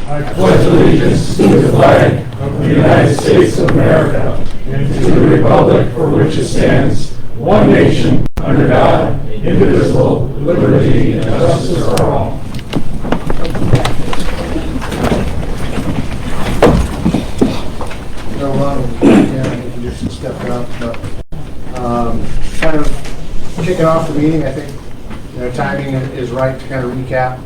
I pledge allegiance to the flag of the United States of America and to the republic for which it stands, one nation, under God, indivisible, with liberty and justice for all. No, you just stepped up, but kind of kicking off the meeting, I think timing is right to kind of recap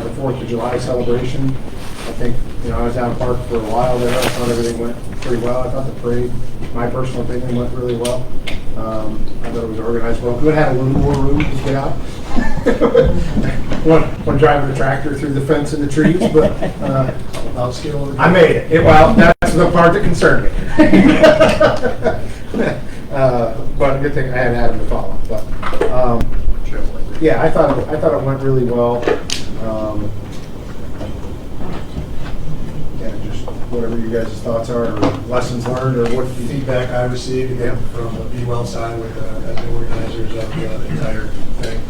the 4th of July celebration. I think, I was down park for a while there. I thought everything went pretty well. I thought the parade, my personal opinion, went really well. I thought it was organized well. Could have had a little more room to get out when driving the tractor through the fence and the trees, but I made it. Well, that's the part that concerned me. But a good thing I had Adam to follow. But yeah, I thought it went really well. Just whatever you guys' thoughts are, or lessons learned, or what feedback I received again from the Be Well side with as the organizers of the entire thing.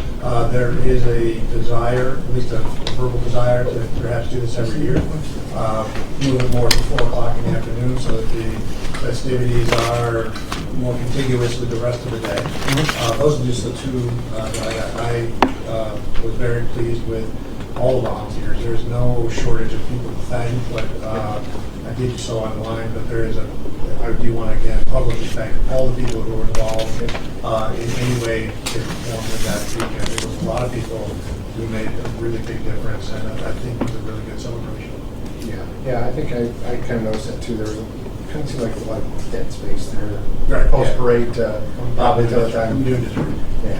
There is a desire, at least a verbal desire, to perhaps do this every year. Move it more to 4 o'clock in the afternoon so that the festivities are more contiguous with the rest of the day. Those are just the two that I was very pleased with. All the volunteers. There's no shortage of people to thank, but I did so online, but I do want to again publicly thank all the people who were involved in any way to perform with that weekend. There was a lot of people who made a really big difference, and I think it was a really good celebration. Yeah, I think I kind of noticed that too. There was kind of seemed like a lot of dead space there. Right, post parade probably till the time.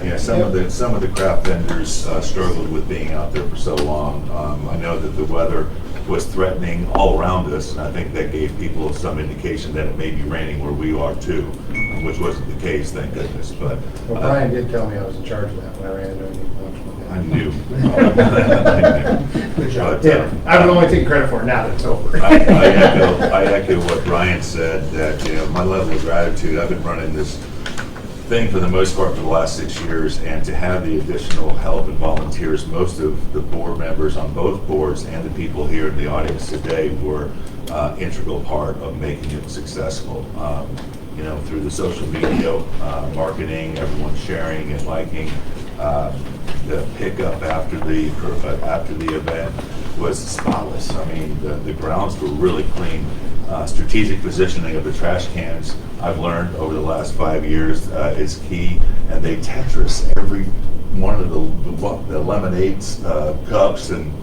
Yeah, some of the craft vendors struggled with being out there for so long. I know that the weather was threatening all around us, and I think that gave people some indication that it may be raining where we are too, which wasn't the case, thank goodness. But Brian did tell me I was in charge of that when I ran into him. I knew. Good job. I would only take credit for it now that it's over. I echo what Brian said, that my level of gratitude. I've been running this thing for the most part for the last 6 years, and to have the additional help and volunteers, most of the board members on both boards and the people here in the audience today were integral part of making it successful. Through the social media, marketing, everyone sharing and liking. The pickup after the event was spotless. I mean, the grounds were really clean. Strategic positioning of the trash cans, I've learned over the last 5 years, is key. And they Tetris every one of the lemonades, cups, and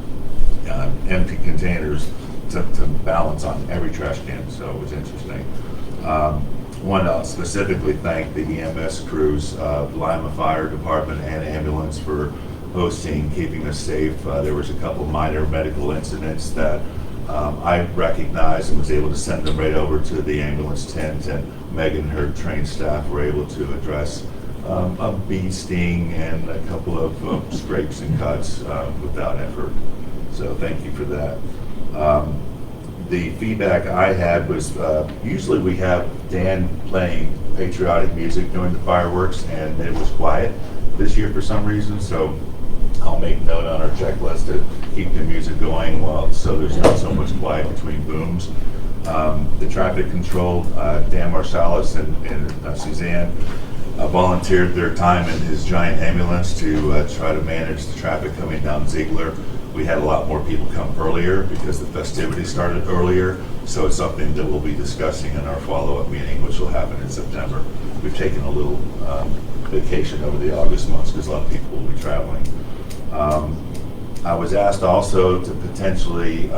empty containers to balance on every trash can. So it was interesting. Want to specifically thank the EMS crews, Lima Fire Department and ambulance for hosting, keeping us safe. There was a couple minor medical incidents that I recognized and was able to send them right over to the ambulance tent, and Megan and her trained staff were able to address a bee sting and a couple of scrapes and cuts without effort. So thank you for that. The feedback I had was usually we have Dan playing patriotic music during the fireworks, and it was quiet this year for some reason, so I'll make note on our checklist to keep the music going so there's not so much quiet between booms. The traffic control, Dan Marsalis and Suzanne volunteered their time in his giant ambulance to try to manage the traffic coming down Ziegler. We had a lot more people come earlier because the festivities started earlier, so it's something that we'll be discussing in our follow-up meeting, which will happen in September. We've taken a little vacation over the August months because a lot of people will be traveling. I was asked also to potentially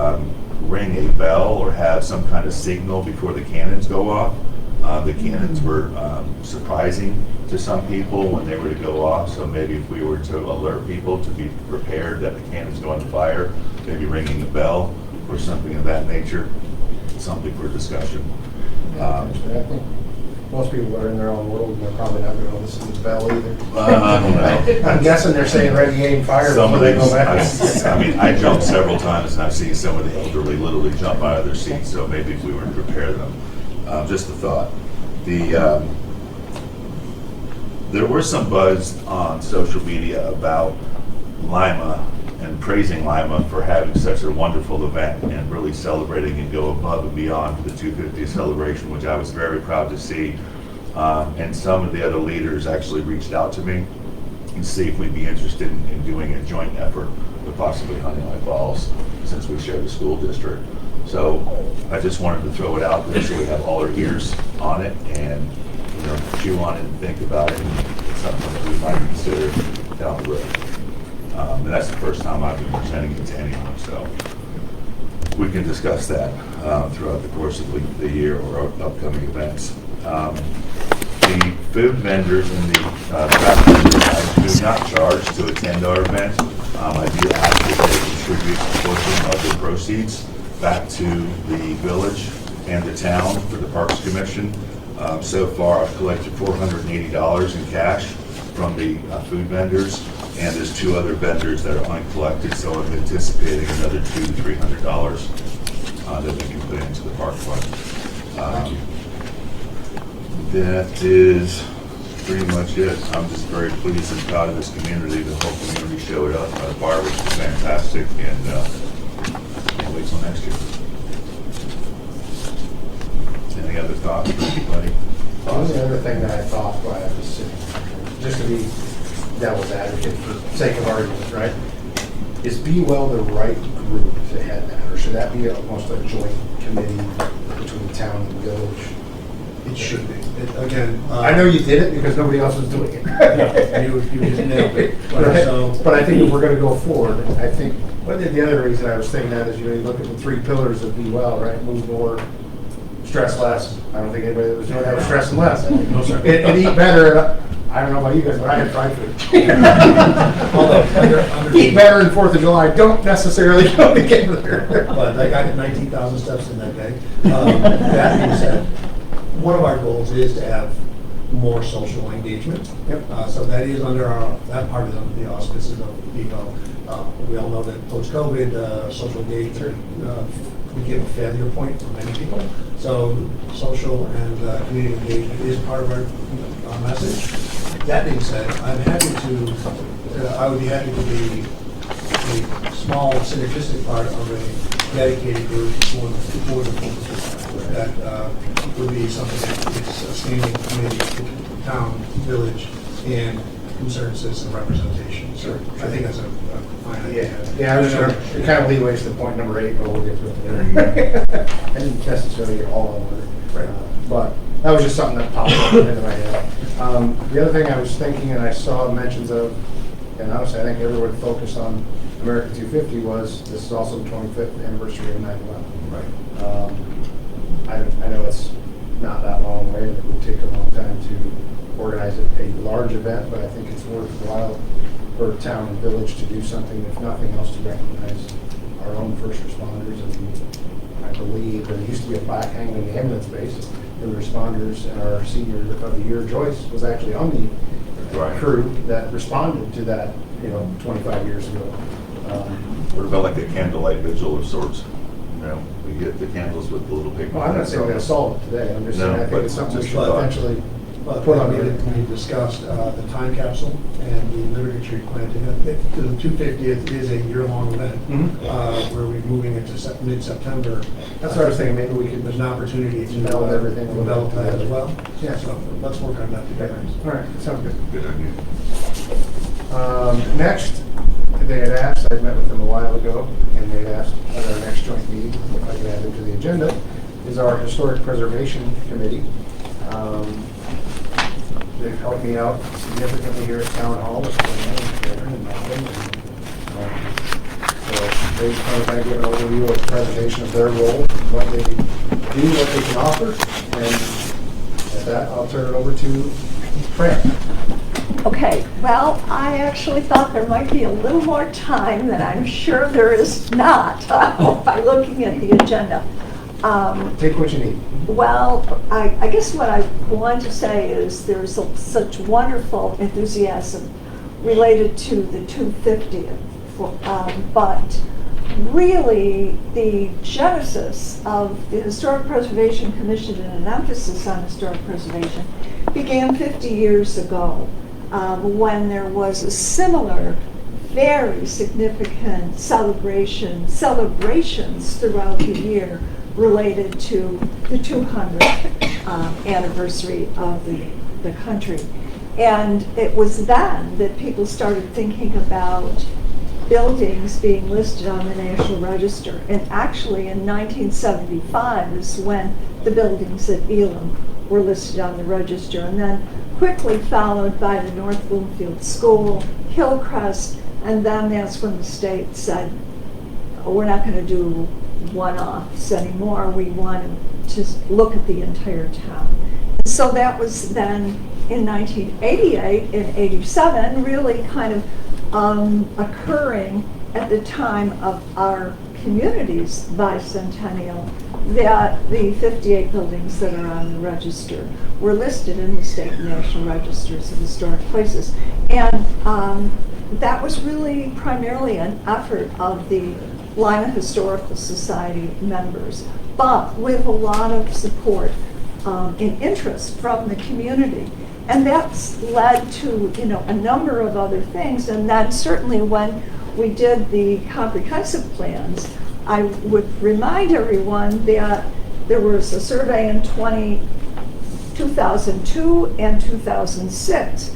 ring a bell or have some kind of signal before the cannons go off. The cannons were surprising to some people when they were to go off, so maybe if we were to alert people to be prepared that the cannon's going to fire, maybe ringing a bell or something of that nature, something for discussion. I think most people are in their own world, and they're probably not going to listen to the bell either. I don't know. I'm guessing they're saying ready, aim, fire before they go back. I jumped several times, and I've seen some of the elderly literally jump out of their seats, so maybe if we were to prepare them. Just a thought. There was some buzz on social media about Lima and praising Lima for having such a wonderful event and really celebrating and go above and beyond for the 250th celebration, which I was very proud to see. And some of the other leaders actually reached out to me and see if we'd be interested in doing a joint effort with possibly Honey Lake Falls, since we share the school district. So I just wanted to throw it out there so we have all our ears on it and chew on it and think about it. And it's something that we might consider down the road. And that's the first time I've been presenting it to anyone, so we can discuss that throughout the course of the year or upcoming events. The food vendors and the craft vendors do not charge to attend our event. I do ask that they contribute a portion of the proceeds back to the village and the town for the Parks Commission. So far, I've collected $480 in cash from the food vendors, and there's 2 other vendors that are uncollected, so I'm anticipating another $200 to $300 that we can put into the park fund. That is pretty much it. I'm just very pleased and proud of this community. The whole community showed up. The fireworks was fantastic, and can't wait till next year. Any other thoughts for anybody? The only other thing that I thought while I was sitting, just to be devil's advocate for sake of argument, right? Is Be Well the right group to head that, or should that be almost a joint committee between the town and the village? It should be. Again, I know you did it because nobody else was doing it. you just nailed it. But I think if we're going to go forward, I think the other reason I was thinking that is you look at the 3 pillars of Be Well, right? Move more, stress less. I don't think anybody that was doing that was stressing less. And eat better. I don't know about you guys, but I had fried food. Eat better and 4th of July don't necessarily go together. But I got 19,000 steps in that day. That being said, one of our goals is to have more social engagement. Yep. So that is under that part is under the auspices of VIVO. We all know that post-COVID, social engagement became a failure point for many people. So social and community engagement is part of our message. That being said, I would be happy to be a small synergistic part of a dedicated group for the that would be something that is a standing committee, town, village, and concerned citizen representation. Sure. I think that's a fine idea. Yeah, I was sure. It kind of leads to point number 8, but we'll get to it later. I didn't necessarily get all of it. Right. But that was just something that popped up into my head. The other thing I was thinking, and I saw mentions of, and honestly, I think everyone focused on America 250 was this is also the 25th anniversary of 9/11. Right. I know it's not that long away, and it would take a long time to organize a large event, but I think it's worthwhile for town and village to do something, if nothing else, to recognize our own first responders. And I believe there used to be a plaque hanging in the ambulance base. The responders and our senior of the year, Joyce, was actually on the crew that responded to that, 25 years ago. What about like a candlelight vigil of sorts? We get the candles with the little paper. Well, I'm not saying we're going to solve it today. I'm just saying I think it's something we should potentially put on we discussed the time capsule and the Liberty Tree planting. The 250th is a year-long event where we're moving into mid-September. That's what I was thinking. Maybe we could. There's an opportunity to meld everything, develop that as well. Yeah. So let's work on that together. All right. Sounds good. Good idea. Next, they had asked. I met with them a while ago, and they had asked at our next joint meeting if I could add them to the agenda. Is our historic preservation committee. They've helped me out significantly here at Town Hall with Karen and Malcolm. So they kind of give an overview of the presentation of their role, what they do, what they can offer, and at that, I'll turn it over to Fran. Okay, well, I actually thought there might be a little more time than I'm sure there is not by looking at the agenda. Take what you need. Well, I guess what I want to say is there's such wonderful enthusiasm related to the 250th, but really the genesis of the Historic Preservation Commission and an emphasis on historic preservation began 50 years ago when there was a similar very significant celebrations throughout the year related to the 200th anniversary of the country. And it was then that people started thinking about buildings being listed on the National Register. And actually in 1975 is when the buildings at Elam were listed on the register, and then quickly followed by the North Bloomfield School, Hillcrest, and then that's when the state said, oh, we're not going to do one-offs anymore. We want to look at the entire town. And so that was then in 1988 and 87 really kind of occurring at the time of our community's bicentennial, that the 58 buildings that are on the register were listed in the state and national registers of historic places. And that was really primarily an effort of the Lima Historical Society members, but with a lot of support and interest from the community. And that's led to, you know, a number of other things. And then certainly when we did the comprehensive plans, I would remind everyone that there was a survey in 2002 and 2006.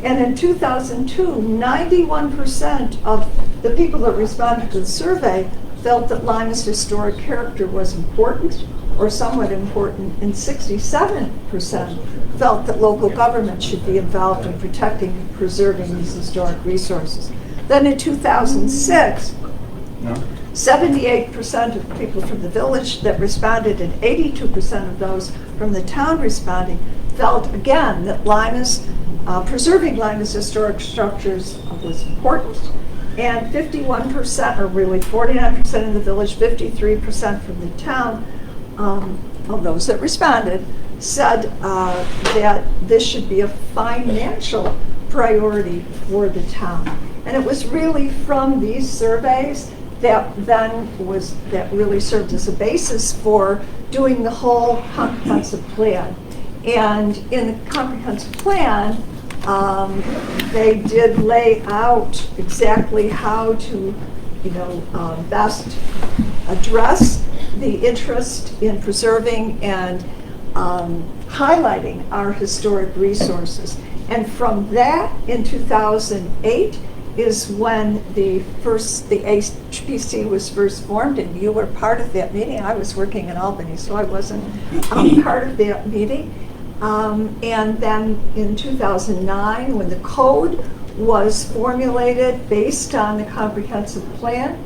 And in 2002, 91% of the people that responded to the survey felt that Lima's historic character was important or somewhat important, and 67% felt that local government should be involved in protecting and preserving these historic resources. Then in 2006, 78% of people from the village that responded and 82% of those from the town responding felt again that Lima's preserving Lima's historic structures was important. And 51%, or really 49% in the village, 53% from the town, of those that responded, said that this should be a financial priority for the town. And it was really from these surveys that really served as a basis for doing the whole comprehensive plan. And in the comprehensive plan, they did lay out exactly how to, best address the interest in preserving and highlighting our historic resources. And from that, in 2008, is when the HPC was first formed, and you were part of that meeting. I was working in Albany, so I wasn't part of that meeting. And then in 2009, when the code was formulated based on the comprehensive plan,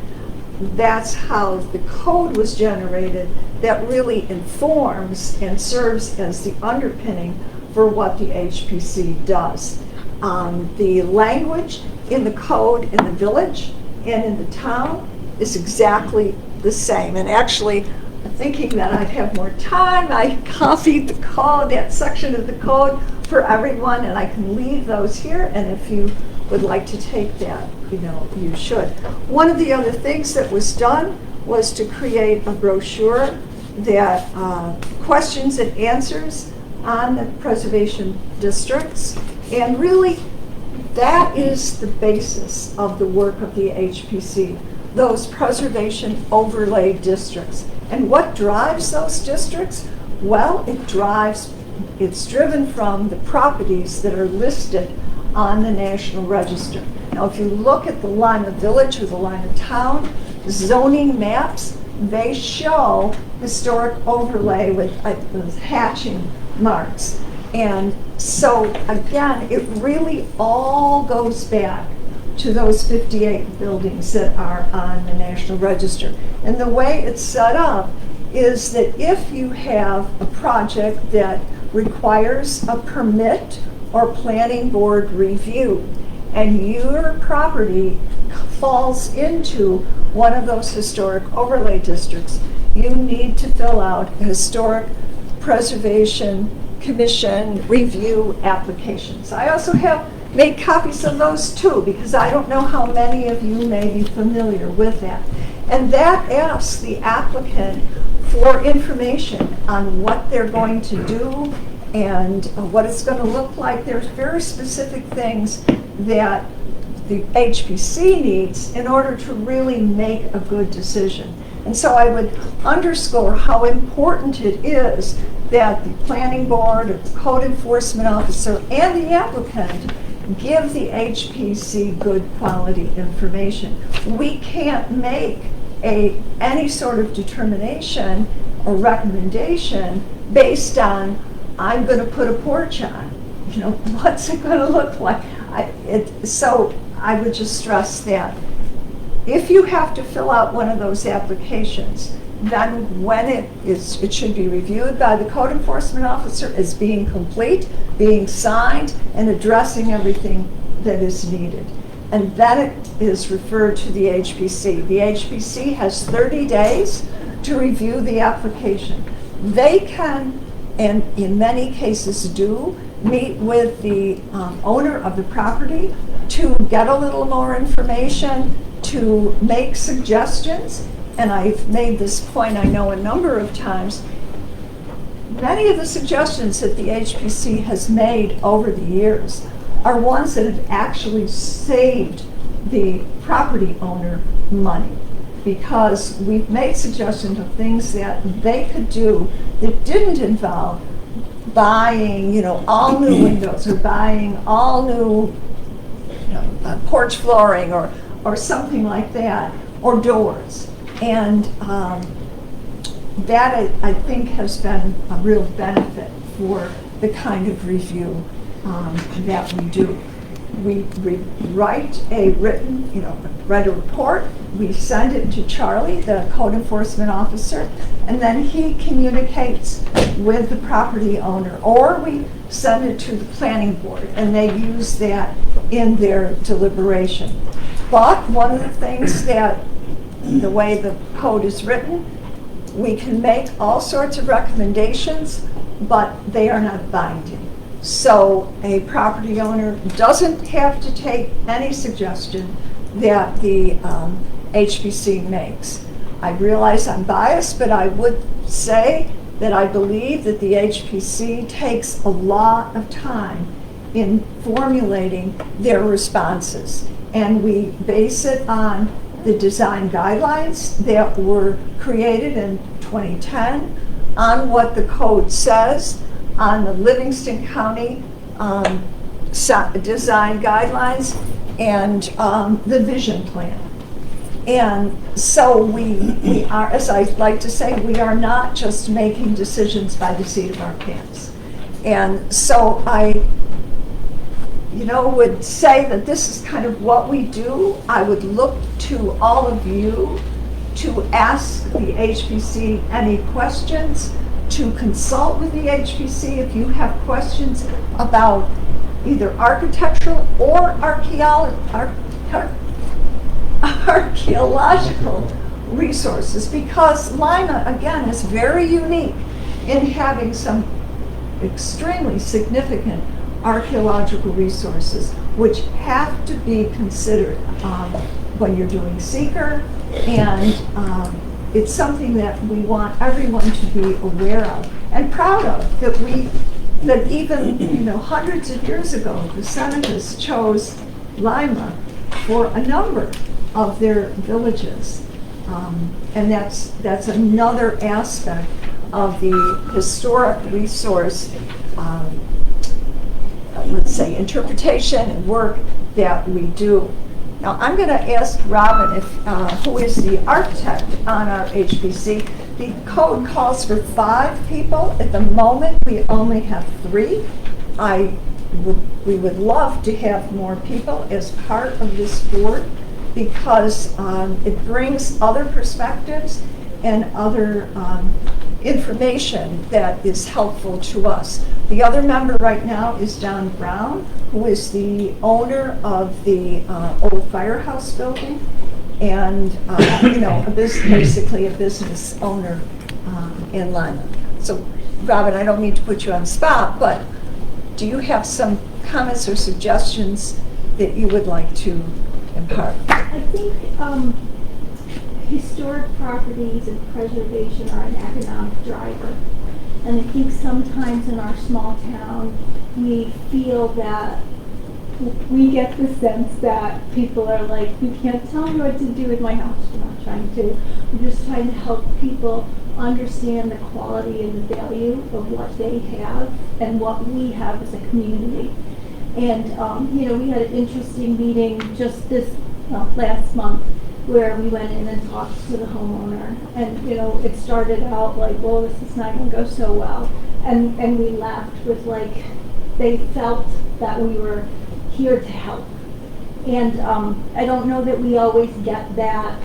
that's how the code was generated that really informs and serves as the underpinning for what the HPC does. The language in the code in the village and in the town is exactly the same. And actually, thinking that I'd have more time, I copied the code, that section of the code for everyone, and I can leave those here, and if you would like to take that, you should. One of the other things that was done was to create a brochure that questions and answers on the preservation districts, and really that is the basis of the work of the HPC, those preservation overlay districts. And what drives those districts? Well, it's driven from the properties that are listed on the National Register. Now, if you look at the Lima Village or the Lima Town zoning maps, they show historic overlay with hatching marks. And so, again, it really all goes back to those 58 buildings that are on the National Register. And the way it's set up is that if you have a project that requires a permit or planning board review, and your property falls into one of those historic overlay districts, you need to fill out a Historic Preservation Commission review applications. I also have made copies of those too, because I don't know how many of you may be familiar with that. And that asks the applicant for information on what they're going to do and what it's going to look like. There's very specific things that the HPC needs in order to really make a good decision. And so I would underscore how important it is that the planning board, or the code enforcement officer, and the applicant give the HPC good quality information. We can't make any sort of determination or recommendation based on, I'm going to put a porch on. You know, what's it going to look like? So I would just stress that if you have to fill out one of those applications, then when it should be reviewed by the code enforcement officer as being complete, being signed, and addressing everything that is needed. And then it is referred to the HPC. The HPC has 30 days to review the application. They can, and in many cases do, meet with the owner of the property to get a little more information, to make suggestions. And I've made this point, I know, a number of times. Many of the suggestions that the HPC has made over the years are ones that have actually saved the property owner money, because we've made suggestions of things that they could do that didn't involve buying, you know, all new windows, or buying all new, you know, porch flooring, or something like that, or doors. And that, I think, has been a real benefit for the kind of review that we do. We write a written, write a report, we send it to Charlie, the code enforcement officer, and then he communicates with the property owner, or we send it to the planning board, and they use that in their deliberation. But one of the things that, the way the code is written, we can make all sorts of recommendations, but they are not binding. So a property owner doesn't have to take any suggestion that the HPC makes. I realize I'm biased, but I would say that I believe that the HPC takes a lot of time in formulating their responses. And we base it on the design guidelines that were created in 2010, on what the code says, on the Livingston County design guidelines, and the vision plan. And so we are, as I like to say, we are not just making decisions by the seat of our pants. And so I would say that this is kind of what we do. I would look to all of you to ask the HPC any questions, to consult with the HPC if you have questions about either architectural or archaeological resources, because Lima, again, is very unique in having some extremely significant archaeological resources which have to be considered when you're doing seeker, and it's something that we want everyone to be aware of and proud of, that even hundreds of years ago the Senecas chose Lima for a number of their villages, and that's another aspect of the historic resource, let's say, interpretation and work that we do. Now, I'm going to ask Robin, who is the architect on our HPC. The code calls for 5 people. At the moment, we only have 3. We would love to have more people as part of this board, because it brings other perspectives and other information that is helpful to us. The other member right now is Don Brown, who is the owner of the old firehouse building, and basically a business owner in Lima. So, Robin, I don't mean to put you on the spot, but do you have some comments or suggestions that you would like to impart? I think historic properties and preservation are an economic driver. And I think sometimes in our small town, we feel that we get the sense that people are like, you can't tell me what to do with my house. We're not trying to. We're just trying to help people understand the quality and the value of what they have and what we have as a community. And, we had an interesting meeting just this last month where we went in and talked to the homeowner. And, it started out like, well, this is not going to go so well. And we left with like, they felt that we were here to help. And I don't know that we always get that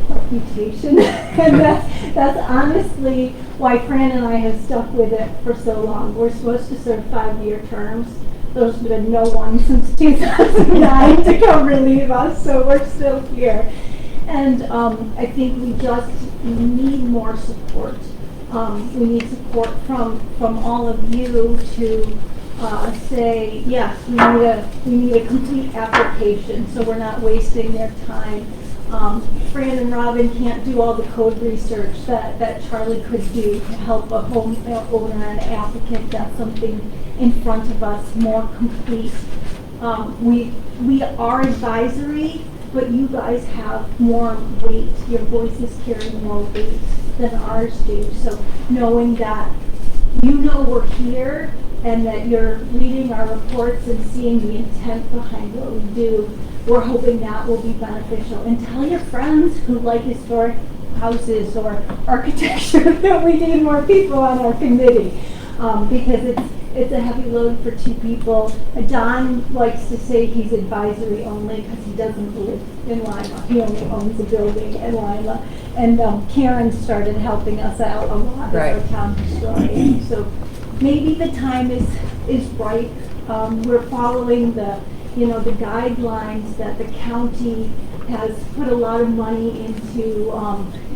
reputation. And that's honestly why Fran and I have stuck with it for so long. We're supposed to serve 5-year terms. There's been no one since 2009 to come relieve us, so we're still here. And I think we just need more support. We need support from all of you to say, yes, we need a complete application, so we're not wasting their time. Fran and Robin can't do all the code research that Charlie could do to help a home owner and applicant get something in front of us more complete. We are advisory, but you guys have more weight. Your voices carry more weight than ours do. So knowing that we're here and that you're reading our reports and seeing the intent behind what we do, we're hoping that will be beneficial. And tell your friends who like historic houses or architecture that we need more people on our committee, because it's a heavy load for 2 people. Don likes to say he's advisory only because he doesn't live in Lima. He only owns a building in Lima. And Karen started helping us out a lot as our town historian. So maybe the time is right. We're following the guidelines that the county has put a lot of money into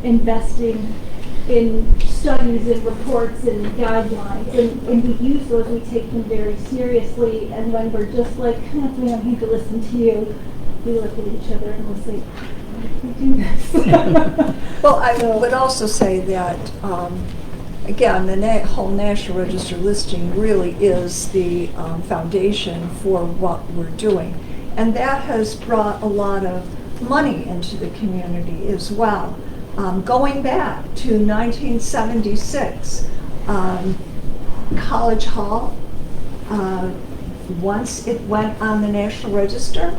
investing in studies and reports and guidelines, and we use those, we take them very seriously, and when we're just like, we don't need to listen to you, we look at each other and we'll say, why did we do this? Well, I would also say that, again, the whole National Register listing really is the foundation for what we're doing. And that has brought a lot of money into the community as well. Going back to 1976, College Hall, once it went on the National Register,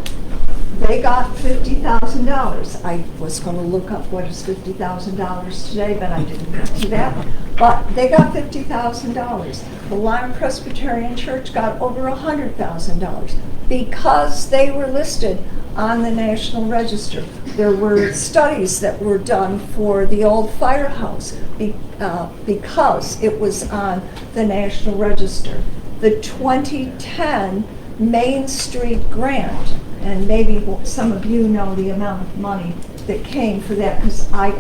they got $50,000. I was going to look up what is $50,000 today, but I didn't get to that. But they got $50,000. The Lima Presbyterian Church got over $100,000 because they were listed on the National Register. There were studies that were done for the old firehouse because it was on the National Register. The 2010 Main Street grant, and maybe some of you know the amount of money that came for that, because I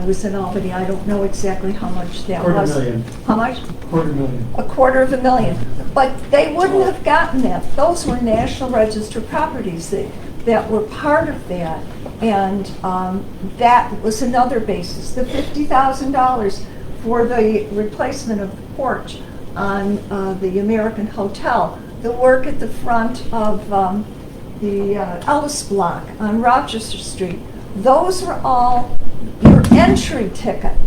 was in Albany. I don't know exactly how much that was. $250,000. How much? $250,000. $250,000. But they wouldn't have gotten that. Those were National Register properties that were part of that. And that was another basis. The $50,000 for the replacement of the porch on the American Hotel, the work at the front of the Ellis Block on Rochester Street, those were all, your entry ticket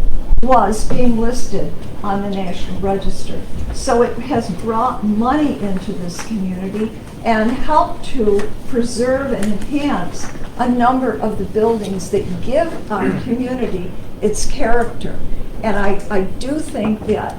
was being listed on the National Register. So it has brought money into this community and helped to preserve and enhance a number of the buildings that give our community its character. And I do think that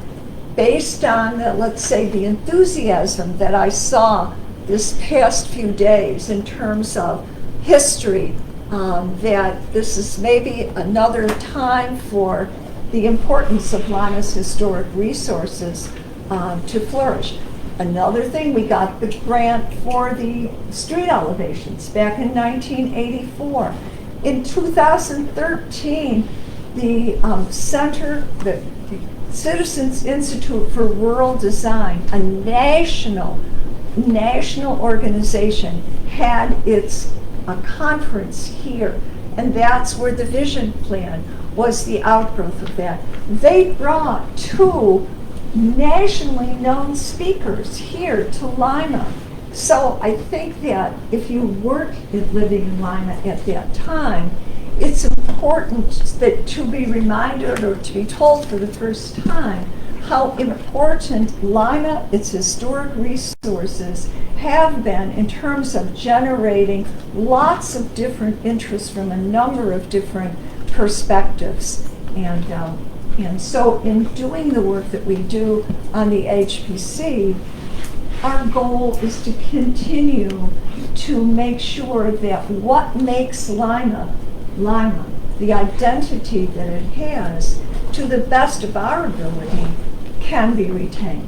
based on, let's say, the enthusiasm that I saw this past few days in terms of history, that this is maybe another time for the importance of Lima's historic resources to flourish. Another thing, we got the grant for the street elevations back in 1984. In 2013, the center, the Citizens Institute for Rural Design, a national organization, had its conference here, and that's where the vision plan was the outgrowth of that. They brought 2 nationally known speakers here to Lima, So I think that if you weren't living in Lima at that time, it's important that to be reminded or to be told for the first time how important Lima, its historic resources, have been in terms of generating lots of different interests from a number of different perspectives. And so in doing the work that we do on the HPC, our goal is to continue to make sure that what makes Lima, the identity that it has, to the best of our ability, can be retained.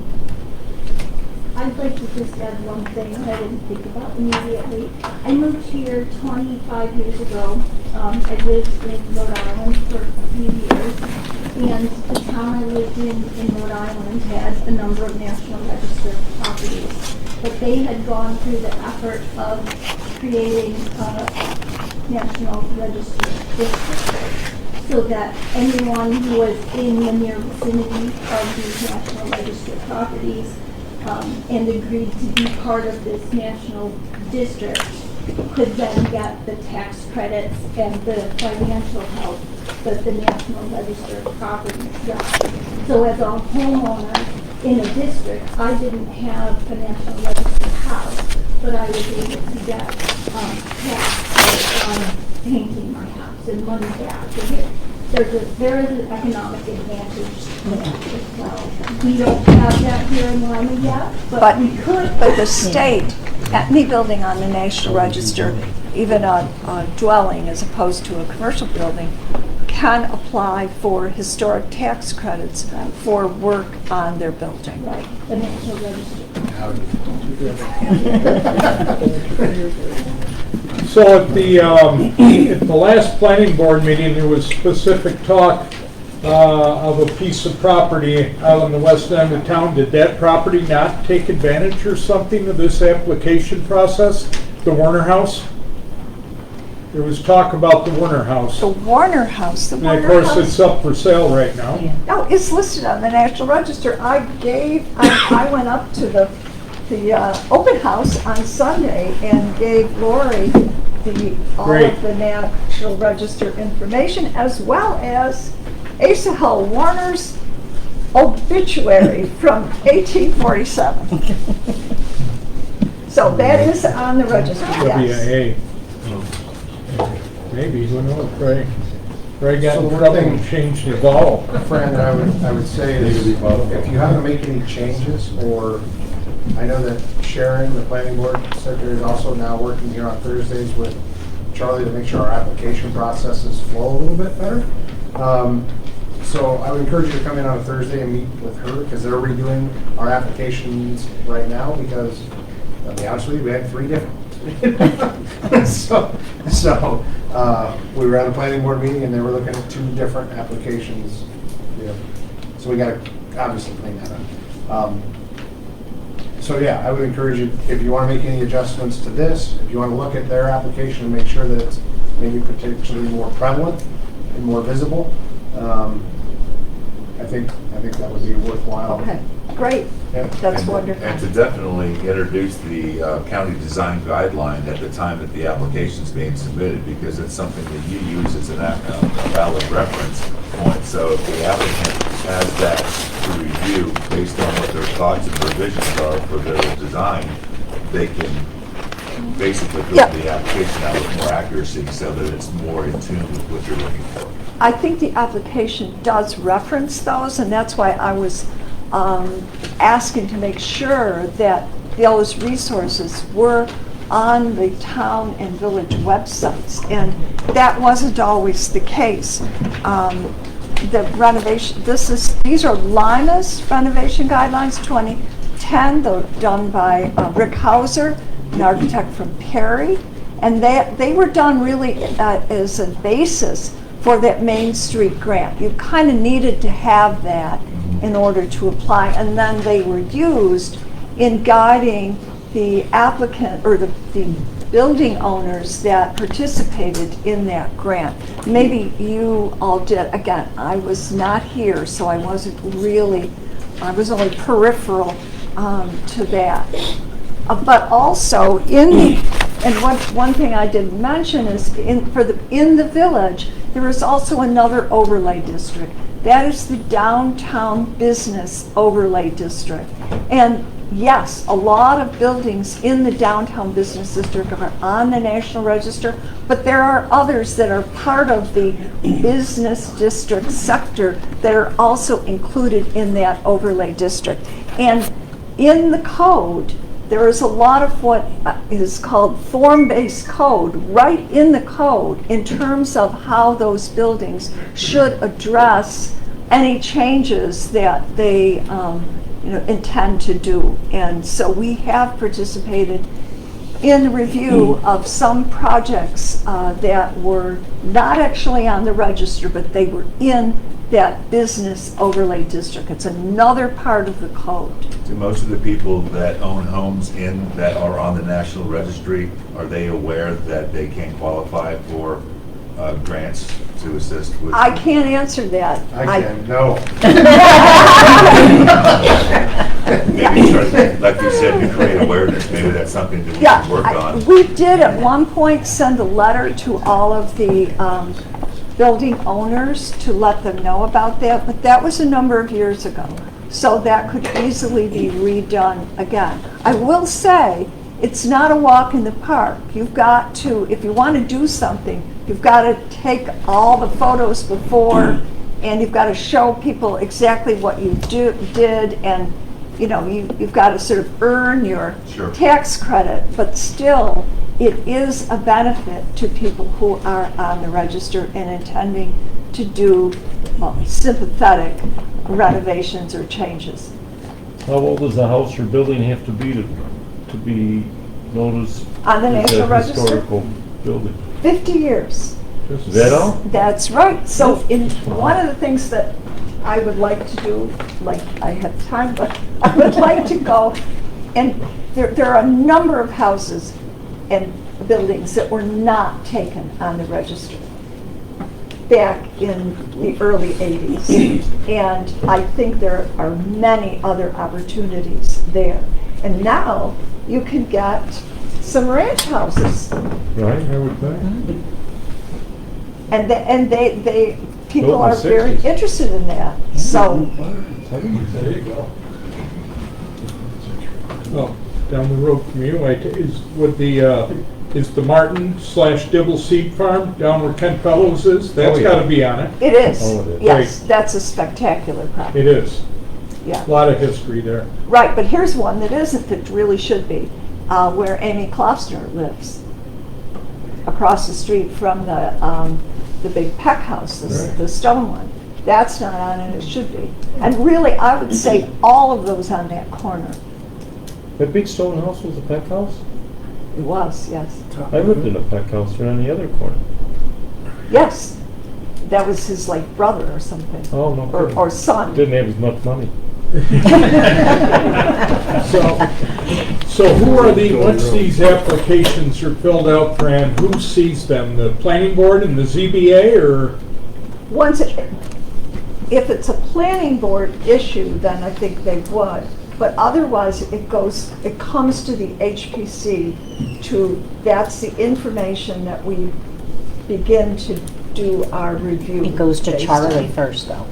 I'd like to just add one thing that I didn't think about immediately. I moved here 25 years ago. I lived in Rhode Island for a few years, and the town I lived in Rhode Island had a number of National Register properties, but they had gone through the effort of creating a National Register district, so that anyone who was in the near vicinity of these National Register properties and agreed to be part of this national district could then get the tax credits and the financial help that the National Register properties got. So as a homeowner in a district, I didn't have a National Register house, but I was able to get tax credits on painting my house and money back. There is an economic advantage there as well. We don't have that here in Lima yet, but we could. But the state, any building on the National Register, even a dwelling as opposed to a commercial building, can apply for historic tax credits for work on their building. Right, the National Register. So at the last planning board meeting, there was specific talk of a piece of property out on the west end of town. Did that property not take advantage or something of this application process? The Warner House? There was talk about the Warner House. The Warner House, the And Warner of course, House. it's up for sale right now. No, it's listed on the National Register. I went up to the open house on Sunday and gave Lori all Great. of the National Register information, as well as Asa Hull Warner's obituary from 1847. So that is on the register, yes. Maybe, who knows, Ray got So in one trouble thing- and changed the law. Fran, I would say is, if you have to make any changes, or, I know that Sharon, the planning board secretary, is also now working here on Thursdays with Charlie to make sure our application processes flow a little bit better. So I would encourage you to come in on a Thursday and meet with her, because they're redoing our applications right now, because, I'll be honest with you, we had 3 different. So we were at a planning board meeting and they were looking at 2 different applications. So we got to obviously clean that up. So yeah, I would encourage you, if you want to make any adjustments to this, if you want to look at their application and make sure that it's maybe potentially more prevalent and more visible, I think that would be worthwhile. Okay, great. Yeah. That's wonderful. And to definitely introduce the county design guideline at the time that the application's being submitted, because it's something that you use as a valid reference point. So if the applicant has that to review based on what their thoughts and revisions are for their design, they can basically put Yeah. the application out with more accuracy so that it's more in tune with what you're looking for. I think the application does reference those, and that's why I was asking to make sure that those resources were on the town and village websites, and that wasn't always the case. The renovation, these are Lima's renovation guidelines 2010, they're done by Rick Hauser, an architect from Perry, and they were done really as a basis for that Main Street grant. You kind of needed to have that in order to apply, and then they were used in guiding the applicant or the building owners that participated in that grant. Maybe you all did. Again, I was not here, so I was only peripheral to that. But also one thing I didn't mention is in the village, there is also another overlay district. That is the downtown business overlay district. And yes, a lot of buildings in the downtown business district are on the National Register, but there are others that are part of the business district sector that are also included in that overlay district. And in the code, there is a lot of what is called form-based code right in the code in terms of how those buildings should address any changes that they intend to do. And so we have participated in the review of some projects that were not actually on the register, but they were in that business overlay district. It's another part of the code. Do most of the people that own homes that are on the National Registry, are they aware that they can qualify for grants to assist with? I can't answer that. I can, no. Maybe start, like you said, you create awareness. Maybe that's something that we Yeah, can work on. we did at one point send a letter to all of the building owners to let them know about that, but that was a number of years ago. So that could easily be redone again. I will say, it's not a walk in the park. You've got to, if you want to do something, you've got to take all the photos before, and you've got to show people exactly what you did, and you've got to sort of earn your Sure. tax credit, but still, it is a benefit to people who are on the register and intending to do sympathetic renovations or changes. How old does a house or building have to be noticed On the as National a Register, historical building? 50 years. Is that all? That's right. So one of the things that I would like to do, like I have time, but I would like to go, and there are a number of houses and buildings that were not taken on the register back in the early 80s. And I think there are many other opportunities there. And now you can get some ranch houses. Right, I would think. And they people Built in are the very 60s. interested in that. So There you go. Well, down the road from you, is the Martin/Dibble Seed Farm down where Kent Fellows is? That's Oh, yeah. gotta be on it. it is. Oh, it is. Yes, that's a spectacular property. It is. Yeah. A lot of history there. Right, but here's one that isn't, that really should be, where Amy Klostner lives, across the street from the big Peck house, the stone one. That's not on it, it should be. And really, I would say all of those on that corner. That big stone house was a Peck house? It was, yes. I lived in a Peck house right on the other corner. Yes, that was his brother or something, Oh, no kidding. or son. Didn't have as much money. So who are once these applications are filled out, Fran, who sees them? The planning board and the ZBA, or? Once, if it's a planning board issue, then I think they would. But otherwise, it comes to the HPC that's the information that we begin to do our review. It goes to based Charlie on. first, though.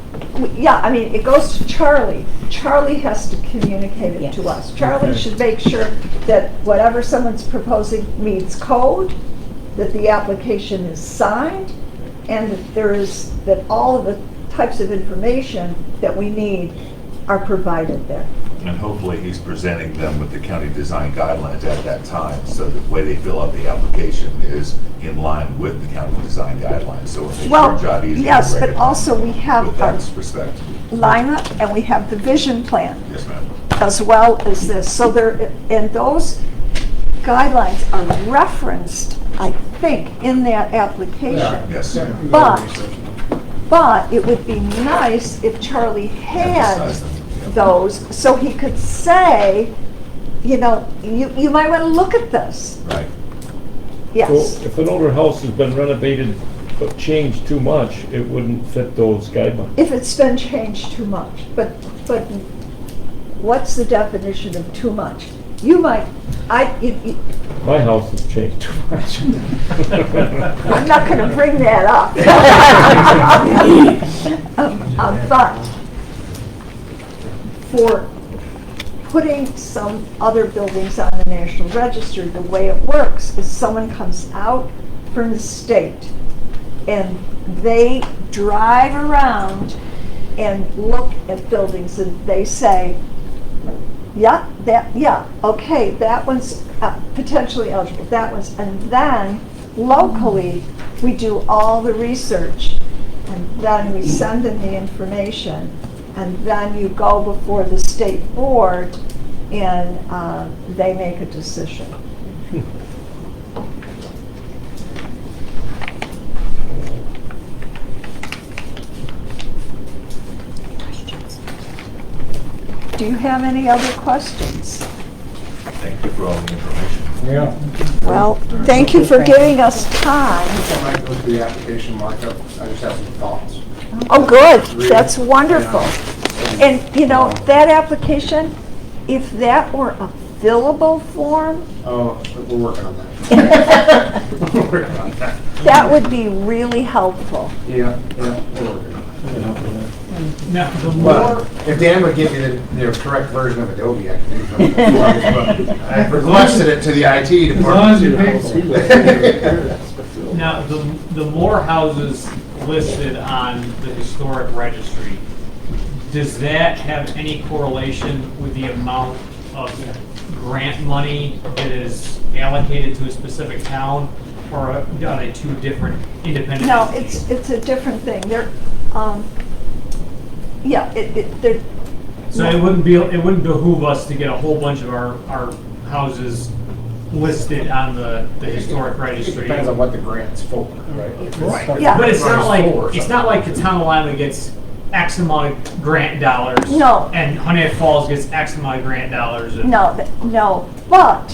Yeah, I mean, it goes to Charlie. Charlie has to communicate it to Yes. us. Charlie Okay. should make sure that whatever someone's proposing meets code, that the application is signed, and that all of the types of information that we need are provided there. And hopefully he's presenting them with the county design guidelines at that time, so the way they fill out the application is in line with the county design guidelines, so it makes Well, your job easier. yes, to but recognize also we have with our that perspective. Lima, and we have the vision plan, Yes, ma'am. as well as this. So and those guidelines are referenced, I think, in that application. Yes. But it would be nice if Charlie had Emphasize them. Yep. those, so he could say, you might want to look at this. Right. Yes. So if an older house has been renovated but changed too much, it wouldn't fit those guidelines. If it's been changed too much. But what's the definition of too much? you might, My house has changed too much. I'm not going to bring that up. But for putting some other buildings on the National Register, the way it works is someone comes out from the state and they drive around and look at buildings and they say, okay, that one's potentially eligible, that one's, and then locally, we do all the research, and then we send them the information, and then you go before the state board, and they make a decision. Do you have any other questions? Thank you for all the information. Yeah. Well, thank you for giving us time. I might go through the application markup, I just have some thoughts. Oh, good, that's wonderful. And, you know, that application, if that were a fillable form, Oh, we're working on that. We're working on that. that would be really helpful. Yeah, we're working on it. Now, the But more, if Dan would give me the correct version of Adobe, I can do it. I requested it to the IT department. As long as you pay. now, the more houses listed on the historic registry, does that have any correlation with the amount of grant money that is allocated to a specific town? Or are they two different independent? No, entities? it's a different thing. They're, they're. So it wouldn't behoove us to get a whole bunch of our houses listed on the historic It registry. depends on what the grant's for, right? Right. Yeah. But it's not like, Or it's not like the town of Lima gets X amount of grant dollars. No. And Honey Falls gets X amount of grant dollars. and- No, but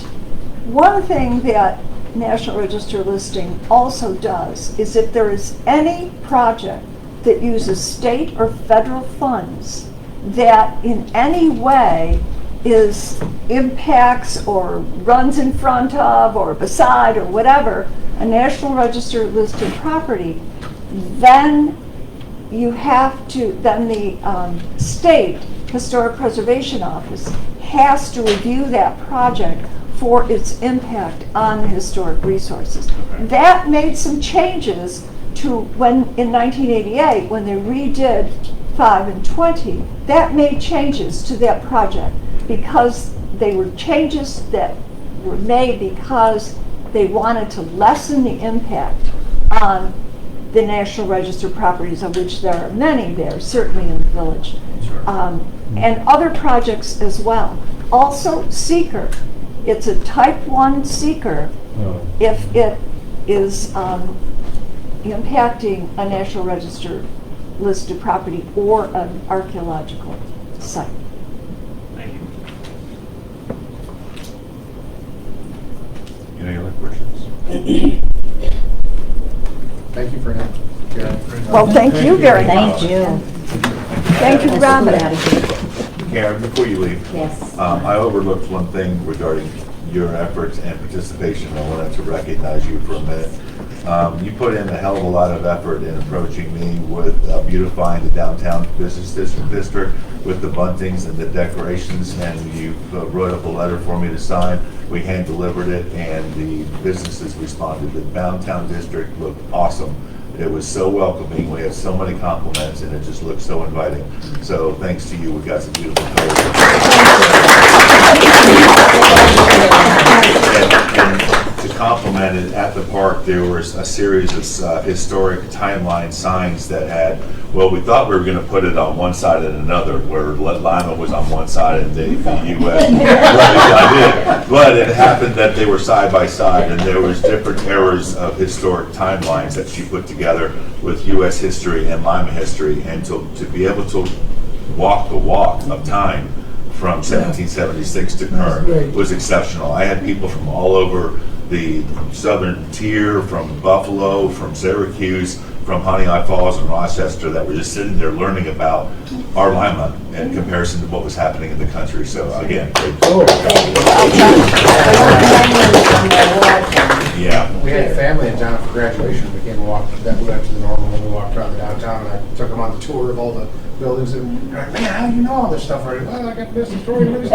one thing that National Register listing also does is if there is any project that uses state or federal funds that in any way impacts or runs in front of or beside or whatever a National Register listed property, then you have to, then the state Historic Preservation Office has to review that project for its impact on the historic resources. That made some changes to when, in 1988, when they redid 5 and 20, that made changes to that project because they were changes that were made because they wanted to lessen the impact on the National Register properties, of which there are many there, certainly in the village, and other projects as well. Also, seeker. It's a type 1 seeker if it is impacting a National Register listed property or an archaeological site. Thank you. Any other questions? Thank you for having me. Well, thank you very much. Thank you. Thank you, Robin. Karen, before you leave, Yes. I overlooked one thing regarding your efforts and participation. I wanted to recognize you for a minute. You put in a hell of a lot of effort in approaching me with beautifying the downtown business district with the buntings and the decorations, and you wrote up a letter for me to sign. We hand delivered it, and the businesses responded. The downtown district looked awesome. It was so welcoming. We had so many compliments, and it just looked so inviting. So thanks to you, we got some beautiful colors. And to compliment it, at the park, there was a series of historic timeline signs that had, well, we thought we were going to put it on one side and another, where Lima was on one side and the U.S. I did. But it happened that they were side by side, and there was different eras of historic timelines that she put together with U.S. history and Lima history, and to be able to walk the walk of time from 1776 to current was exceptional. I had people from all over the southern tier, from Buffalo, from Syracuse, from Honey Eye Falls and Rochester that were just sitting there learning about our Lima in comparison to what was happening in the country. So again, yeah. We had a family in town for graduation. We came and walked, that we went to the normal when we walked around the downtown, and I took them on the tour of all the buildings, and they're like, man, how do you know all this stuff already? Well, I got this story. Yeah.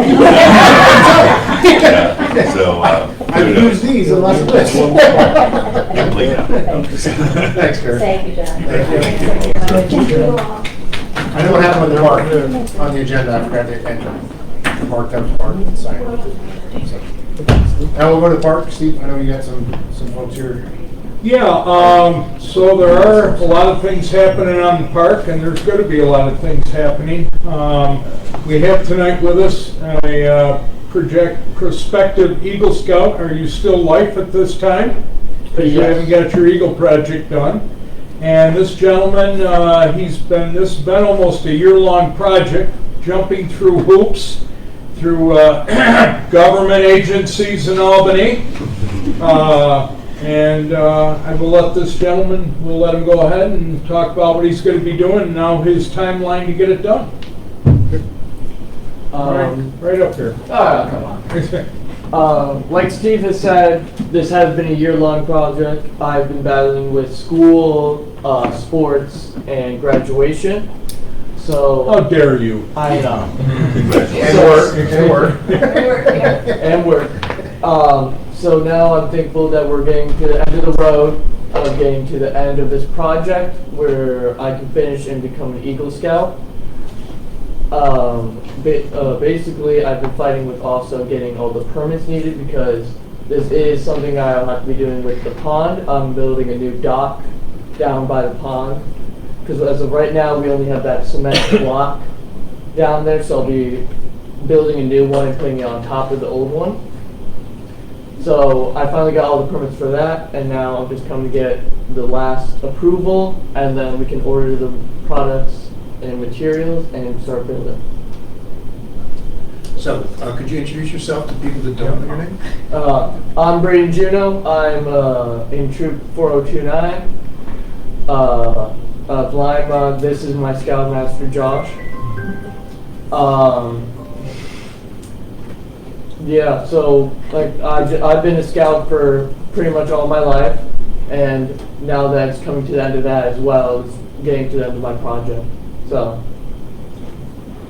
So I use these and less of this. Thanks, Kurt. Thank you, John. Thank you. I know what happened with the park on the agenda. I forgot to enter. Mark Thames Park and sign it. So. Now we'll go to the park. Steve, I know you got some folks here. Yeah, so there are a lot of things happening on the park, and there's going to be a lot of things happening. We have tonight with us a prospective Eagle Scout. Are you still life at this time? Because you haven't got your Eagle project done. And this gentleman, this has been almost a year-long project, jumping through hoops, through government agencies in Albany. And I will let this gentleman, we'll let him go ahead and talk about what he's going to be doing and now his timeline to get it done. Right up here. Oh, come on. Like Steve has said, this has been a year-long project. I've been battling with school, sports, and graduation. So How dare you? I know. And work. And work. So now I'm thankful that we're getting to the end of the road, getting to the end of this project where I can finish and become an Eagle Scout. Basically, I've been fighting with also getting all the permits needed because this is something I'll have to be doing with the pond. I'm building a new dock down by the pond because as of right now, we only have that cement block down there, so I'll be building a new one and putting it on top of the old one. So I finally got all the permits for that, and now I'm just coming to get the last approval, and then we can order the products and materials and start building. So, could you introduce yourself to people that don't know your name? I'm Braden Juno. I'm in Troop 4029 of Lima. This is my Scoutmaster Josh. Yeah, so like I've been a scout for pretty much all my life, and now that it's coming to the end of that as well, it's getting to the end of my project. So,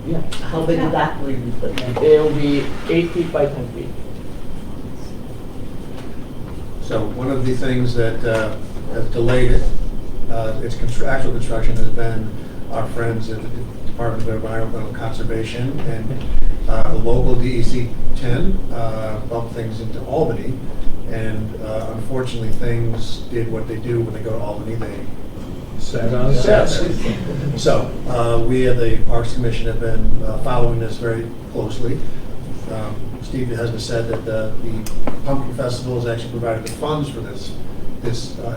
yeah. How big of that will you put in? It'll be 8 feet by 10 feet. So one of the things that has delayed it, its actual construction, has been our friends at the Department of Environmental Conservation and the local DEC 10 bumped things into Albany, and unfortunately things did what they do when they go to Albany. They Sat on the So we at the Parks Commission have been following this very closely. Steve has said that the Pumpkin Festival has actually provided the funds for this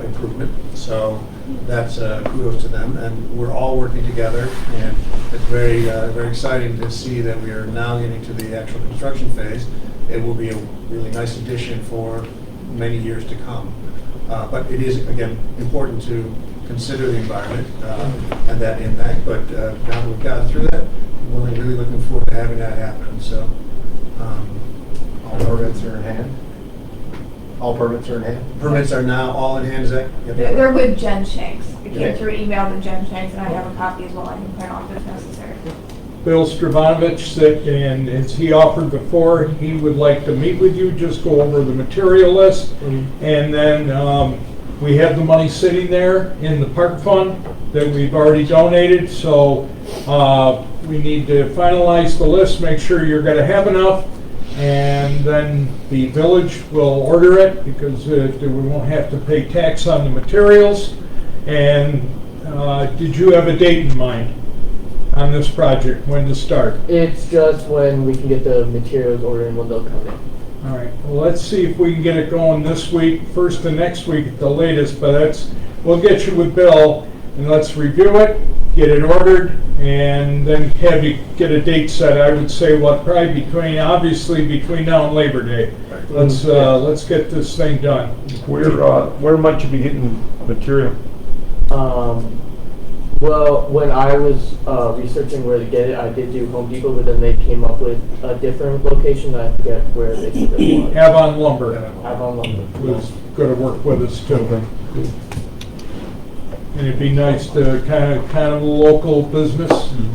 improvement. So that's kudos to them, and we're all working together, and it's very very exciting to see that we are now getting to the actual construction phase. It will be a really nice addition for many years to come. But it is, again, important to consider the environment and that impact. But now that we've gotten through that, we're really looking forward to having that happen. So All permits are in hand? All permits are in hand? permits are now all in hand, is that? Yep. They're with Jen Shanks. It Yeah. came through email to Jen Shanks, and I have a copy as well. I can print off if necessary. Bill Stravanovich said, and as he offered before, he would like to meet with you, just go over the material list. And then we have the money sitting there in the park fund that we've already donated. So we need to finalize the list, make sure you're going to have enough. And then the village will order it because we won't have to pay tax on the materials. And did you have a date in mind on this project, when to start? It's just when we can get the materials ordered and when they'll come in. All right, well, let's see if we can get it going this week, first of next week at the latest, but we'll get you with Bill, and let's review it, get it ordered, and then have you get a date set. I would say, probably between now and Labor Day. Let's get this thing done. Where might you be getting material? Well, when I was researching where to get it, I did do Home Depot, but then they came up with a different location. I forget where they said it was. Avon Lumber Avon Lumber. was going to work with us too. And it'd be nice to kind of a local business,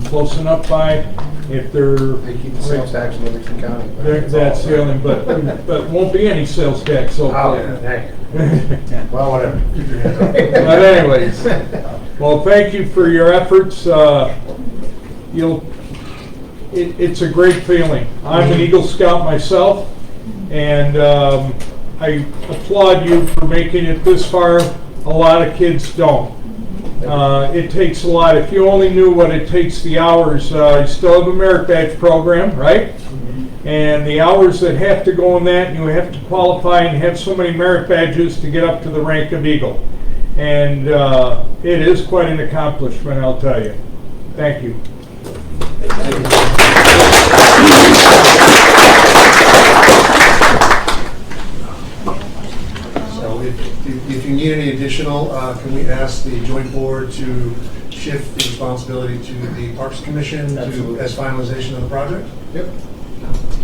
close enough by, if they're. They keep the sales tax in Livingston County. That's the only, but won't be any sales tax so Oh, far. yeah, well, whatever. Keep your hands up. But anyways, well, thank you for your efforts. It's a great feeling. I'm an Eagle Scout myself, and I applaud you for making it this far. A lot of kids don't. It takes a lot. If you only knew what it takes, the hours, you still have a merit badge program, right? And the hours that have to go in that, and you have to qualify and have so many merit badges to get up to the rank of Eagle. And it is quite an accomplishment, I'll tell you. Thank you. So if you need any additional, can we ask the joint board to shift the responsibility to the Parks Commission as finalization of the project? Yep.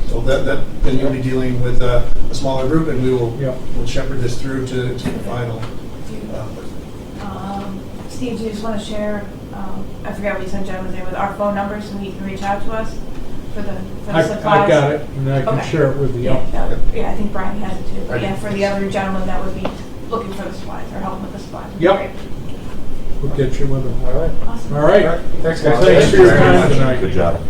So then you'll be dealing with a smaller group, and we'll shepherd this through to the final. Steve, do you just want to share, I forgot what you said, Jen was there, with our phone numbers so he can reach out to us for the supplies? I got it, and I can share it with you. Yeah, I think Brian has it too. But yeah, for the other gentleman that would be looking for the supplies or helping with the supplies. Yep. We'll get you with them. All right. Awesome. All right. Thanks, Well, guys. thanks for your time tonight. Good job.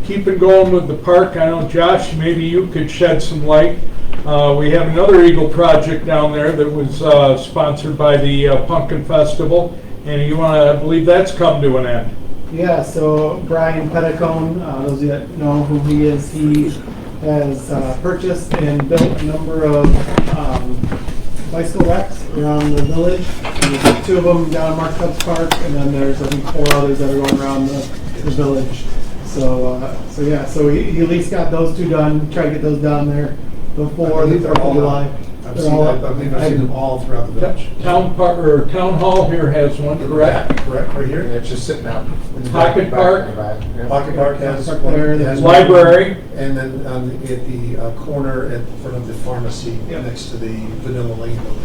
Keeping going with the park, I know, Josh, maybe you could shed some light. We have another Eagle project down there that was sponsored by the Pumpkin Festival, and I believe that's come to an end. Yeah, so Brian Petticone, those of you that know who he is, he has purchased and built a number of bicycle racks around the village. There's 2 of them down Mark Tubbs Park, and then there's I think 4 others that are going around the village. So he at least got those 2 done. Try to get those down there before the 4th of July. I believe I've seen them all throughout the village. Town Hall here has one, correct? Correct, right here. And it's just sitting out. Pocket Park. Pocket Park has Park one. there, It has Library. one. And then at the corner in front of the pharmacy, next to the Vanilla Lane building.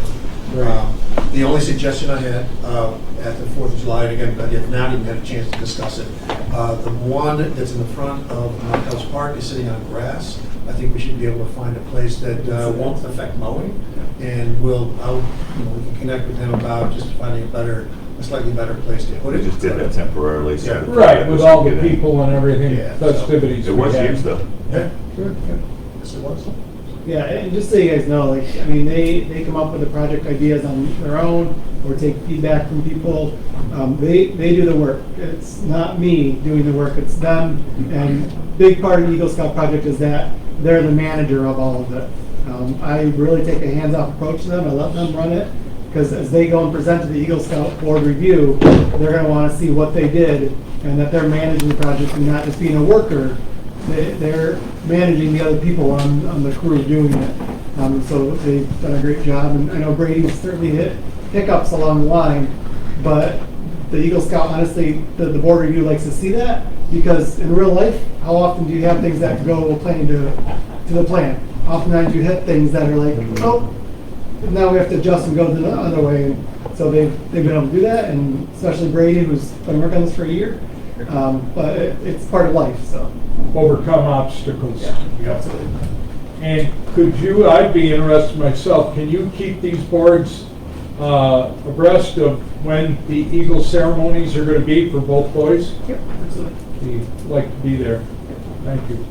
The only suggestion I had at the 4th of July, and again, I have not even had a chance to discuss it, the one that's in the front of House Park is sitting on grass. I think we should be able to find a place that won't affect mowing, and we can connect with them about just finding a slightly better place to put We it. just did that temporarily. So Right, with all the people and everything, festivities. It was we had. used though. Yeah, good. Yes, it was. Yeah, and just so you guys know, they come up with the project ideas on their own or take feedback from people. They do the work. It's not me doing the work, it's them. And big part of the Eagle Scout project is that they're the manager of all of it. I really take a hands-off approach to them. I let them run it because as they go and present to the Eagle Scout board review, they're going to want to see what they did and that they're managing the project and not just being a worker. They're managing the other people on the crew doing it. So they've done a great job. And I know Brady's certainly hit hiccups along the line, but the Eagle Scout, honestly, the board review likes to see that because in real life, how often do you have things that go according to the plan? Oftentimes you hit things that are like, oh, now we have to adjust and go the other way. And so they've been able to do that, and especially Brady, who's been working on this for a year. But it's part of life, so. Overcome obstacles. Yeah, absolutely. And I'd be interested myself, can you keep these boards abreast of when the Eagle ceremonies are going to be for both boys? Yep, absolutely. We'd like to be there. Thank you.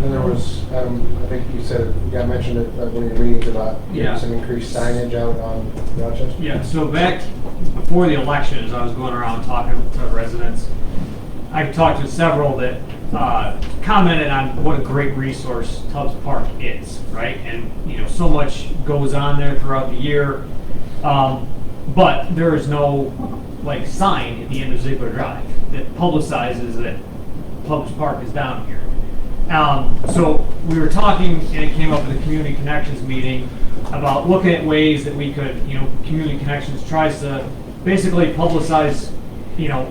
And there was, I think you said, you mentioned it at one of your meetings about some increased signage out on Rochester. Yeah, so back before the election, as I was going around talking to residents, I talked to several that commented on what a great resource Tubbs Park is, right? And so much goes on there throughout the year, but there is no sign at the end of Ziegler Drive that publicizes that Tubbs Park is down here. So we were talking, and it came up at the Community Connections meeting about looking at ways that we could, Community Connections tries to basically publicize,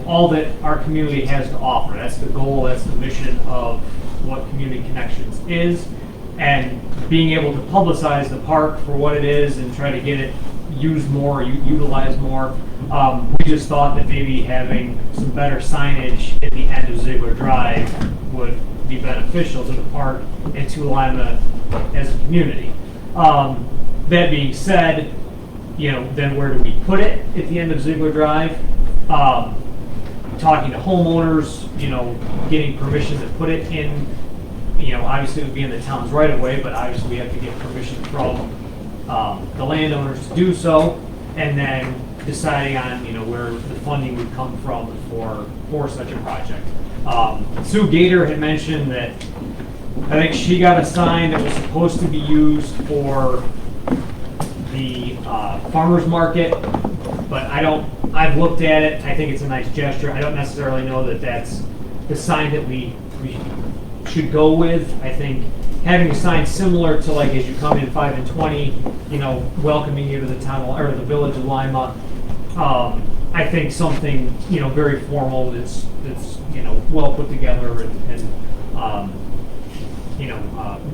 all that our community has to offer. That's the goal, that's the mission of what Community Connections is. And being able to publicize the park for what it is and try to get it used more, utilized more. We just thought that maybe having some better signage at the end of Ziegler Drive would be beneficial to the park and to Lima as a community. That being said, then where do we put it at the end of Ziegler Drive? Talking to homeowners, getting permission to put it in, obviously it would be in the town's right of way, but obviously we have to get permission from the landowners to do so, and then deciding on, where the funding would come from for such a project. Sue Gator had mentioned that I think she got a sign that was supposed to be used for the farmer's market, but I've looked at it, I think it's a nice gesture. I don't necessarily know that that's the sign that we should go with. I think having a sign similar to, like, as you come in 5 and 20, welcoming you to the town or the village of Lima. I think something, very formal that's well put together and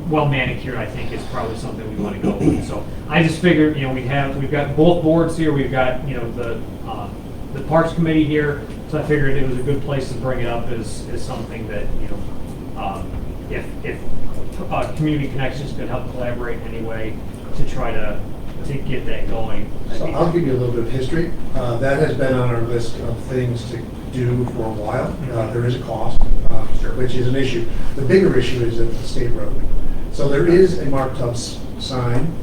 well manicured, I think is probably something we want to go with. So I just figured, we've got both boards here, we've got, the Parks Committee here, so I figured it was a good place to bring it up as something that, if Community Connections could help collaborate in any way to try to get that going. So I'll give you a little bit of history. That has been on our list of things to do for a while. There is a cost, which is an issue. The bigger issue is that it's a state road. So there is a Mark Tubbs sign.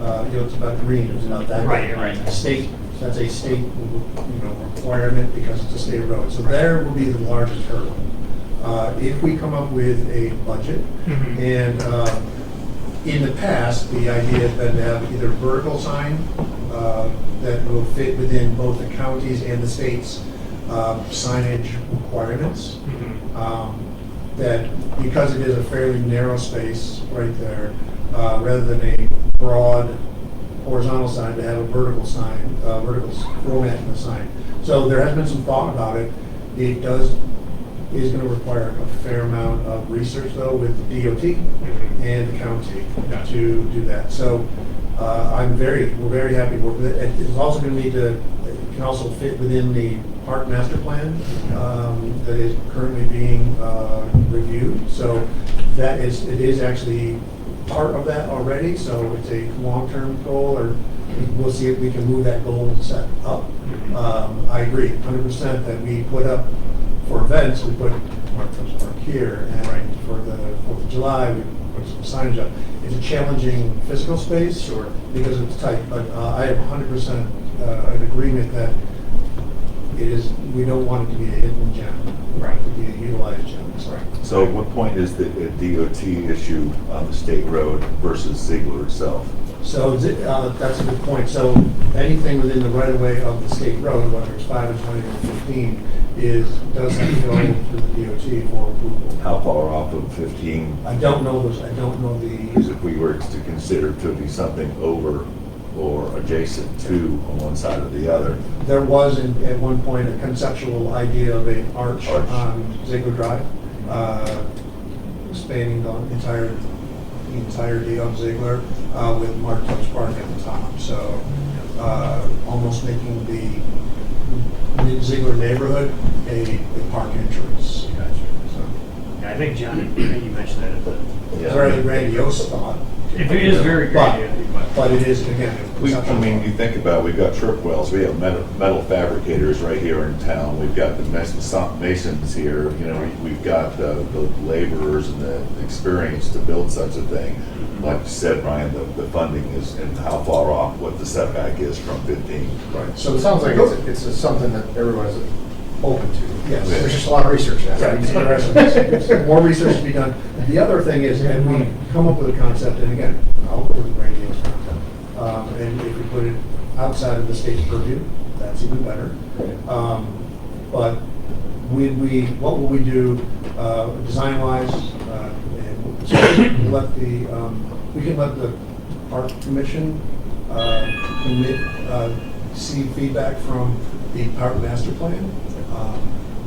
It's about green. It's about that. Right. State. So that's a state, requirement because it's a state road. So there will be the largest hurdle. If we come up with a budget, and in the past, the idea has been to have either a vertical sign that will fit within both the counties and the state's signage requirements. That because it is a fairly narrow space right there, rather than a broad horizontal sign, to have a vertical sign, vertical format in the sign. So there has been some thought about it. It is going to require a fair amount of research, though, with the DOT and the county to do that. So we're very happy to work with it. It's also going to it can also fit within the park master plan that is currently being reviewed. So it is actually part of that already. So it's a long-term goal, or we'll see if we can move that goal set up. I agree 100% that we put up for events, we put Mark Tubbs Park here, and for the 4th of July, we put some signage up. It's a challenging physical space, because it's tight, but I have 100% an agreement that we don't want it to be a hidden gem, to be a utilized gem. So at what point is the DOT issue on the state road versus Ziegler itself? So that's a good point. So anything within the right-of-way of the state road, whether it's 5 and 20 or 15, does have to go through the DOT for approval. How far off of 15? I don't know those. I don't know Because if we were to consider to be something over or adjacent to on one side or the other. There was at one point a conceptual idea of an arch. On Ziegler Drive, spanning the entirety of Ziegler, with Mark Tubbs Park at the top. So almost making the Ziegler neighborhood a park entrance. So, yeah, I think, John, you mentioned that. It's a very grandiose thought. It is very grandiose. But it is, again, you think about, we've got trip wells, we have metal fabricators right here in town, we've got the masons here, we've got the laborers and the experience to build such a thing. Like you said, Brian, the funding is, and how far off, what the setback is from 15. Right, so it sounds like it's something that everyone is open to. Yes. There's just a lot of research now. Right. More research to be done. The other thing is, and we come up with a concept, and again, I'll put with grandiose concept. And if we put it outside of the state's purview, that's even better. But what will we do design-wise? We can let the Park Commission see feedback from the park master plan,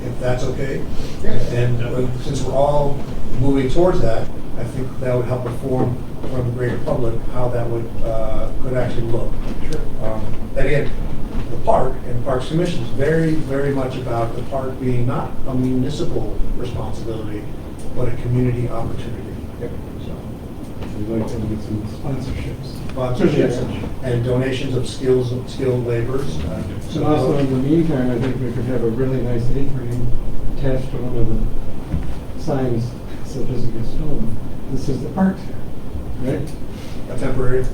if that's okay. And since we're all moving towards that, I think that would help inform from the greater public how that would could actually look. And again, the park and Parks Commission is very, very much about the park being not a municipal responsibility, but a community opportunity. So, We'd like to get some sponsorships. sponsorships and donations of skilled laborers. So also, in the meantime, I think we could have a really nice apron attached to one of the signs so it doesn't get stolen. This is the park, right? A temporary.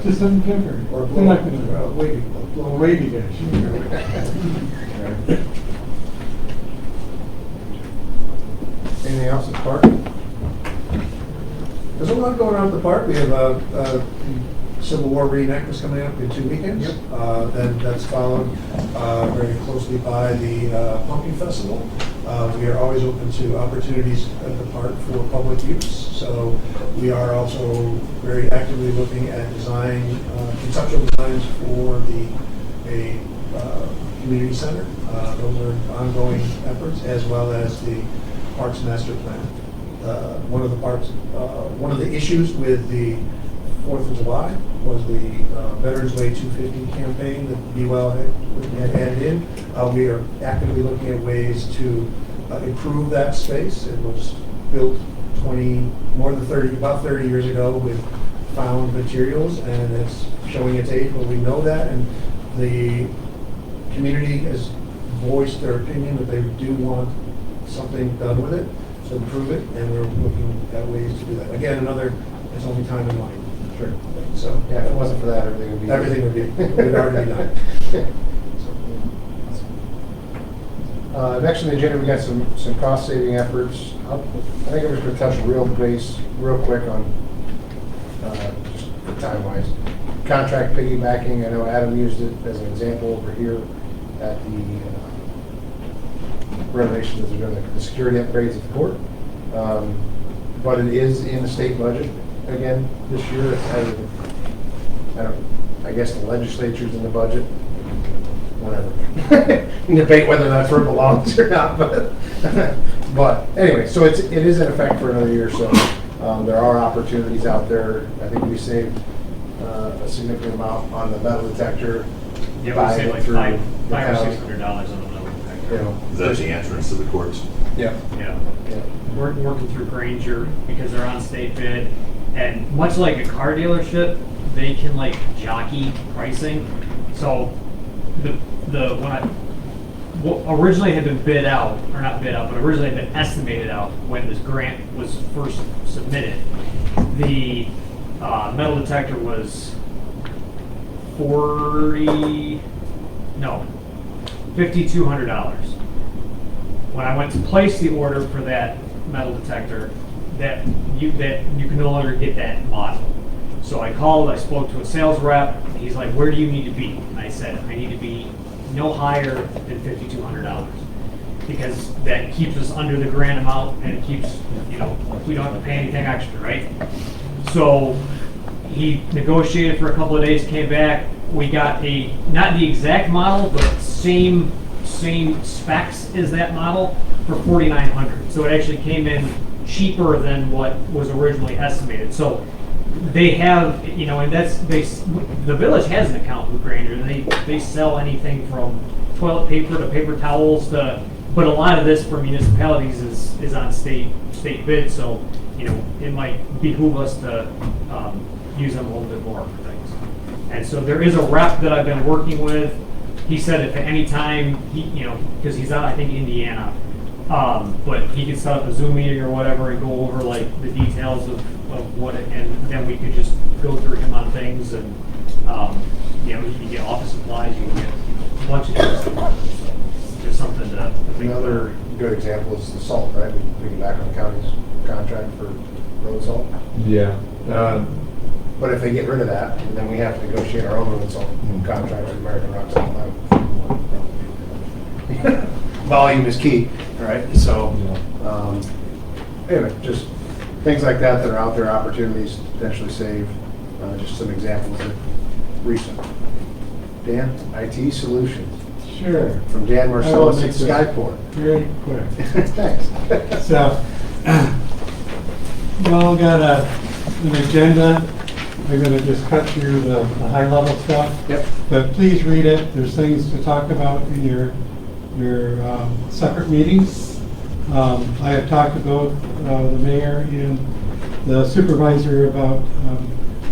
Just something temporary. Or a They're not blow- gonna- wavy. Little wavy dash. Anything else at the park? There's a lot going on at the park. We have a Civil War reenactments coming up in 2 weekends. Then that's followed very closely by the Pumpkin Festival. We are always open to opportunities at the park for public use. So we are also very actively looking at design, conceptual designs for a community center. Those are ongoing efforts, as well as the Parks Master Plan. One of the issues with the 4th of July was the Veterans Way 250 campaign that BWell had added in. We are actively looking at ways to improve that space. It was built about 30 years ago with found materials, and it's showing its age, but we know that, and the community has voiced their opinion that they do want something done with it to improve it, and we're looking at ways to do that. Again, it's only time and money. Sure. So, Yeah, if it wasn't for that, everything would be would already be done. Next on the agenda, we got some cost-saving efforts. I think I'm just going to touch real quick on, just for time-wise. Contract piggybacking, I know Adam used it as an example over here at the renovations that they're doing, the security upgrades at the court. But it is in the state budget again this year. I guess the legislature's in the budget. Whatever. We can debate whether that's where it belongs or not, but anyway, so it is in effect for another year. So there are opportunities out there. I think we saved a significant amount on the metal detector. Yeah, we saved like through $500 the or county. $600 on the metal detector. You know, Is that the entrance to the courts? yeah. Yeah. Yeah. Working through Granger because they're on state bid, and much like a car dealership, they can like jockey pricing. So what originally had been bid out, or not bid out, but originally had been estimated out when this grant was first submitted, the metal detector was $5,200. When I went to place the order for that metal detector, that you can no longer get that model. So I called, I spoke to a sales rep, and he's like, where do you need to be? And I said, I need to be no higher than $5,200. Because that keeps us under the grant amount, and it keeps, we don't have to pay anything extra, right? So he negotiated for a couple of days, came back, we got not the exact model, but same specs as that model for $4,900. So it actually came in cheaper than what was originally estimated. So they have, and the village has an account with Granger. They sell anything from toilet paper to paper towels but a lot of this for municipalities is on state bid. So, it might behoove us to use them a little bit more for things. And so there is a rep that I've been working with. He said if at any time, because he's out, I think, Indiana, but he could set up a Zoom meeting or whatever and go over like the details of what and then we could just go through him on things, and you can get office supplies, you can get a bunch of different stuff. So there's something to think Another about. good example is the salt, right? We can back on the county's contract for road salt. Yeah. But if they get rid of that, then we have to negotiate our own road salt contract with American Rock Salt. Volume is key, right? So, anyway, just things like that are out there, opportunities to potentially save just some examples of recent. Dan, IT Solutions. Sure. From Dan Marcellus make at this Skyport. Very quick. Thanks. So, you all got an agenda. I'm going to just cut through the high-level stuff. Yep. But please read it. There's things to talk about in your separate meetings. I have talked to both the mayor and the supervisor about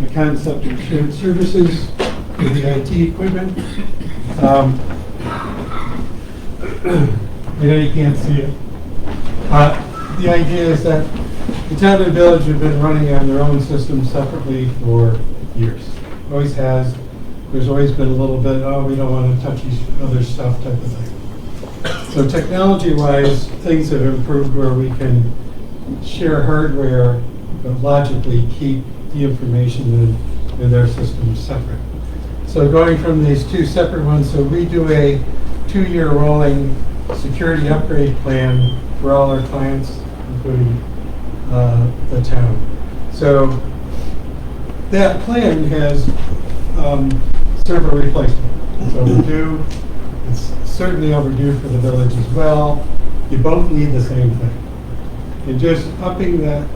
the concept of shared services with the IT equipment. I know you can't see it. The idea is that the town and village have been running on their own systems separately for years. Always has. There's always been a little bit, oh, we don't want to touch each other's stuff type of thing. So technology-wise, things have improved where we can share hardware, but logically keep the information in their systems separate. So going from these two separate ones, so we do a 2-year rolling security upgrade plan for all our clients, including the town. So that plan has server replacement. So we do, it's certainly overdue for the village as well. You both need the same thing. And just upping that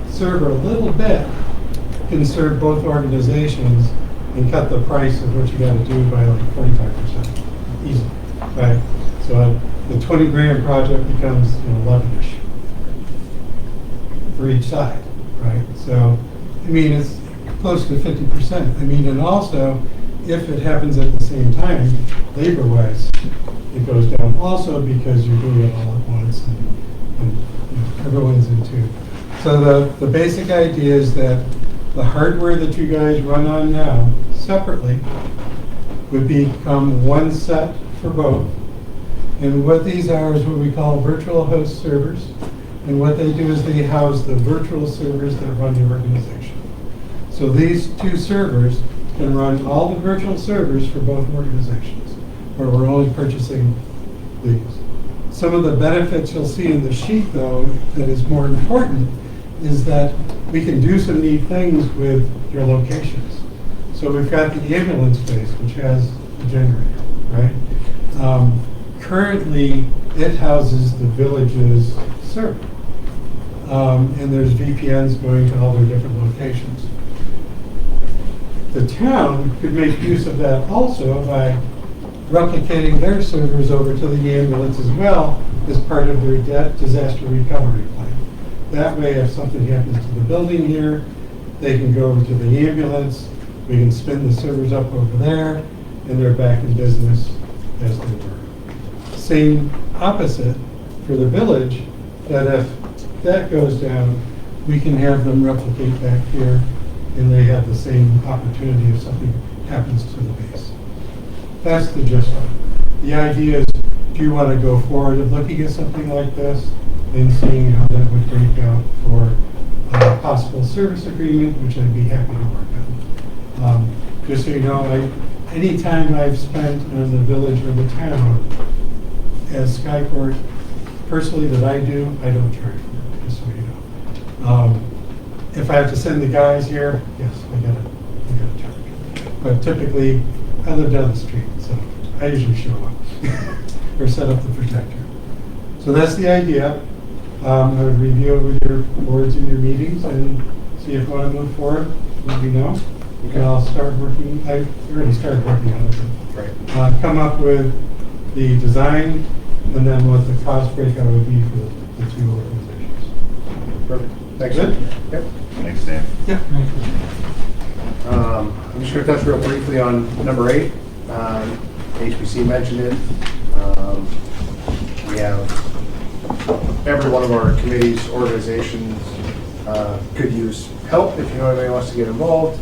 server a little bit can serve both organizations and cut the price of what you got to do by like 45% easily, right? So the 20 grand project becomes 11-ish for each side, right? So, I mean, it's close to 50%. I mean, and also, if it happens at the same time, labor-wise, it goes down also because you're doing it all at once and everyone's in tune. So the basic idea is that the hardware that you guys run on now separately would become one set for both. And what these are is what we call virtual host servers. And what they do is they house the virtual servers that run the organization. So these two servers can run all the virtual servers for both organizations, where we're only purchasing these. Some of the benefits you'll see in the sheet, though, that is more important, is that we can do some neat things with your locations. So we've got the ambulance base, which has a generator, right? Currently, it houses the village's server. And there's VPNs going to all their different locations. The town could make use of that also by replicating their servers over to the ambulance as well as part of their disaster recovery plan. That way, if something happens to the building here, they can go over to the ambulance, we can spin the servers up over there, and they're back in business as they were. Same opposite for the village, that if that goes down, we can have them replicate back here, and they have the same opportunity if something happens to the base. That's the gist of it. The idea is, do you want to go forward of looking at something like this and seeing how that would break out for a possible service agreement, which I'd be happy to work on. Just so you know, any time I've spent in the village or the town as Skyport, personally that I do, I don't charge for it, just so you know. If I have to send the guys here, yes, I gotta charge. But typically, I live down the street, so I usually show up or set up the projector. So that's the idea. I would review it with your boards in your meetings and see if you want to move forward. Let me know. And I'll start working. I already started working on it. Right. Come up with the design and then what the cost breakout would be for the two organizations. Perfect. Thanks. Good? Yep. Thanks, Dan. Yeah. I'm just going to touch real briefly on number 8. HPC mentioned it. We have every one of our committees, organizations could use help if you know anybody wants to get involved.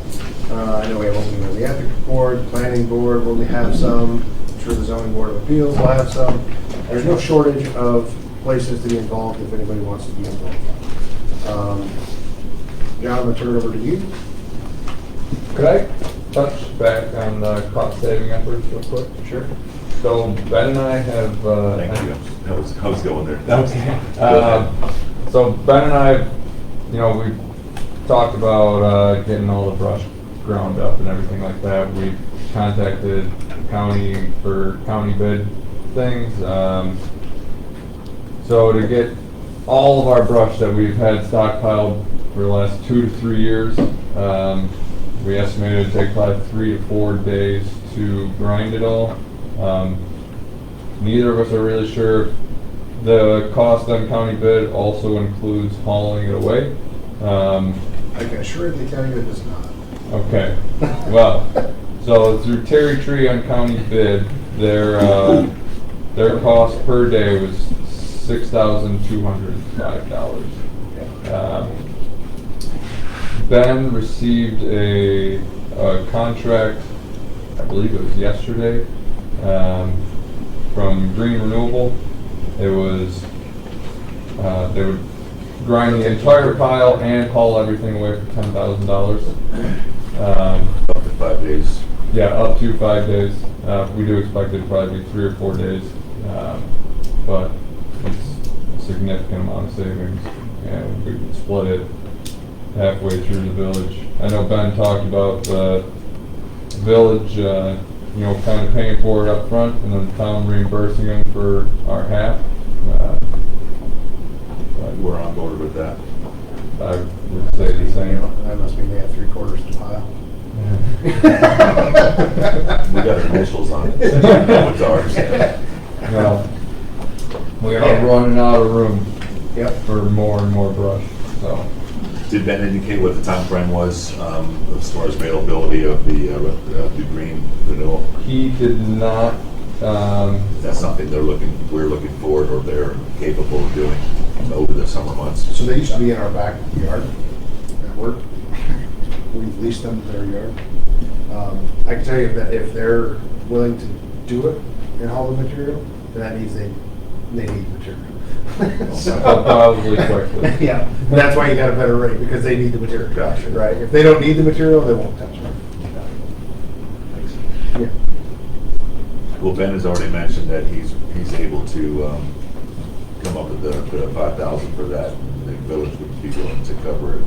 I know we have opening on the ethics board, planning board, we'll have some. I'm sure the zoning board of appeals will have some. There's no shortage of places to be involved if anybody wants to be involved. John, I'm going to turn it over to you. Could I touch back on the cost saving efforts real quick? Sure. So Ben and I have. Thank you. I was going there. Okay. So Ben and I, we've talked about getting all the brush ground up and everything like that. We've contacted county for county bid things. So to get all of our brush that we've had stockpiled for the last 2 to 3 years, we estimated it'd take probably 3 to 4 days to grind it all. Neither of us are really sure if the cost on county bid also includes hauling it away. I can assuredly tell you it does not. Okay, well, so through Terry Tree on county bid, their cost per day was $6,205. Ben received a contract, I believe it was yesterday, from Green Renewable. It was, they would grind the entire pile and haul everything away for $10,000. Up to 5 days. Yeah, up to 5 days. We do expect it to probably be 3 or 4 days, but it's a significant amount of savings, and we could split it halfway through the village. I know Ben talked about the village, kind of paying for it up front, and then the town reimbursing them for our half. We're on board with that. I would say the same. That must mean they have 3/4 to pile. We got our initials on it. It's ours. Well, we are running out of room Yep. for more and more brush, so. Did Ben indicate what the time frame was as far as availability of the green renewal? He did not, Is that something we're looking forward, or they're capable of doing over the summer months? So they used to be in our backyard at work. We've leased them their yard. I can tell you that if they're willing to do it and haul the material, then that means they need material. So- probably quickly. Yeah, that's why you got a better rate, because they need the material. Gotcha. Right? If they don't need the material, they won't touch it. Yeah. Well, Ben has already mentioned that he's able to come up with the 5,000 for that. The village would be willing to cover it.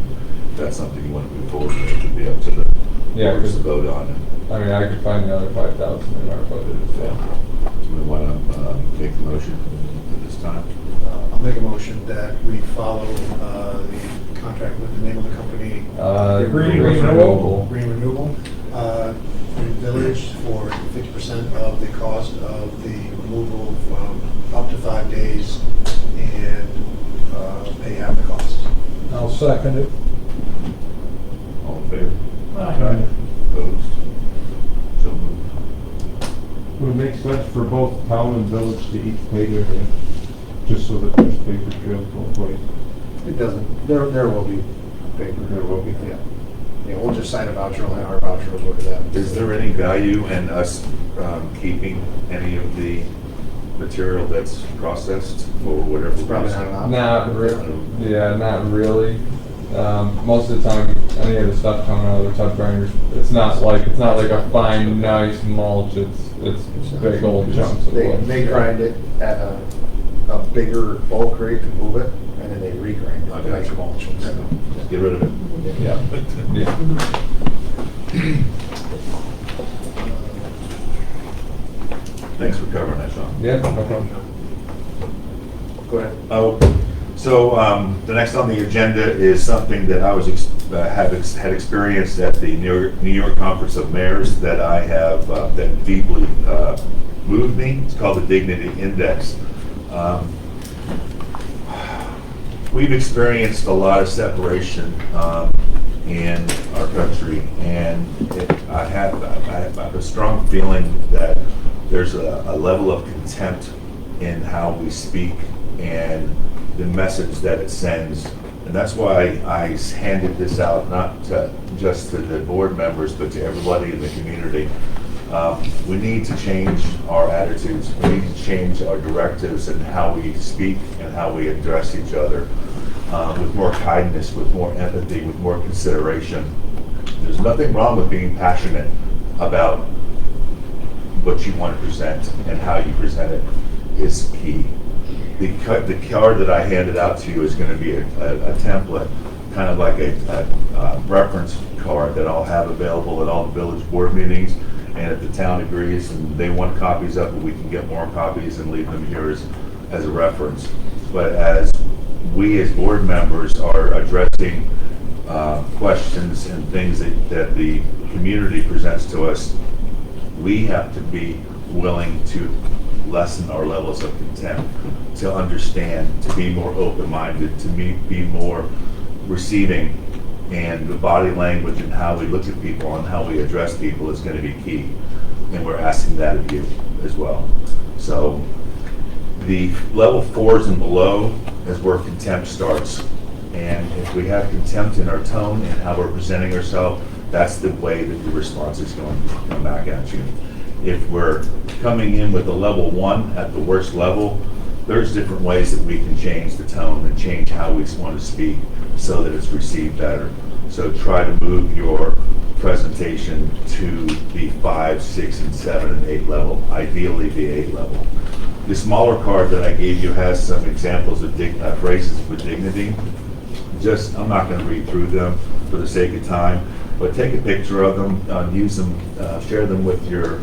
If that's something you want to move forward with, it would be up to the Yeah, boards to 'cause- vote on it. I mean, I could find another 5,000 in our budget as well. Do we want to make the motion at this time? I'll make a motion that we follow the contract with the name of the company. Green Renewable. Green Renewable, Green Village, for 50% of the cost of the removal from up to 5 days, and pay half the cost. I'll second it. All in favor? Aye. Opposed? So moved. Would it make sense for both town and village to each pay their rent, just so that there's paper trails both ways? It doesn't, there will be paper. There will be. Yeah. Yeah, we'll just sign a voucher, and our voucher will go to them. Is there any value in us keeping any of the material that's processed or whatever? It's probably not an option. Not really. Yeah, not really. Most of the time, any of the stuff coming out of the tub grinders, it's not like a fine, nice mulch. It's big old chunks of wood. They grind it at a bigger bulk rate to move it, and then they regrind it. Okay. Like mulch. So, Get rid of it. Yeah. Yeah. Thanks for covering that, Sean. Yeah, no problem. Go ahead. Oh, so the next on the agenda is something that I was had experienced at the New York Conference of Mayors that I have that deeply moved me. It's called the Dignity Index. We've experienced a lot of separation in our country, and I have a strong feeling that there's a level of contempt in how we speak and the message that it sends. And that's why I handed this out, not just to the board members, but to everybody in the community. We need to change our attitudes. We need to change our directives and how we speak and how we address each other with more kindness, with more empathy, with more consideration. There's nothing wrong with being passionate about what you want to present, and how you present it is key. The card that I handed out to you is going to be a template kind of like a reference card that I'll have available at all the village board meetings. And if the town agrees and they want copies of it, we can get more copies and leave them here as a reference. But as we as board members are addressing questions and things that the community presents to us, we have to be willing to lessen our levels of contempt, to understand, to be more open-minded, to be more receiving. And the body language and how we look at people and how we address people is going to be key. And we're asking that of you as well. So the level 4s and below is where contempt starts. And if we have contempt in our tone and how we're presenting ourselves, that's the way that the response is going to come back at you. If we're coming in with a level 1 at the worst level, there's different ways that we can change the tone and change how we want to speak so that it's received better. So try to move your presentation to the 5, 6, and 7, and 8 level, ideally the 8 level. The smaller card that I gave you has some examples of phrases with dignity. I'm not going to read through them for the sake of time, but take a picture of them, use them, share them with your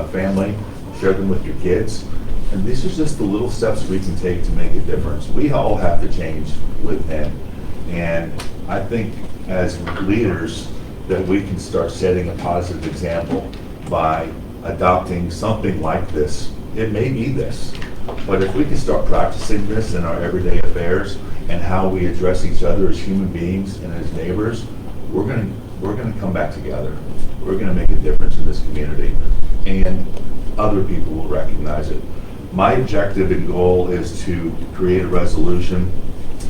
family, share them with your kids. And these are just the little steps we can take to make a difference. We all have to change within. And I think as leaders that we can start setting a positive example by adopting something like this. It may be this, but if we can start practicing this in our everyday affairs and how we address each other as human beings and as neighbors, we're going to come back together. We're going to make a difference in this community, and other people will recognize it. My objective and goal is to create a resolution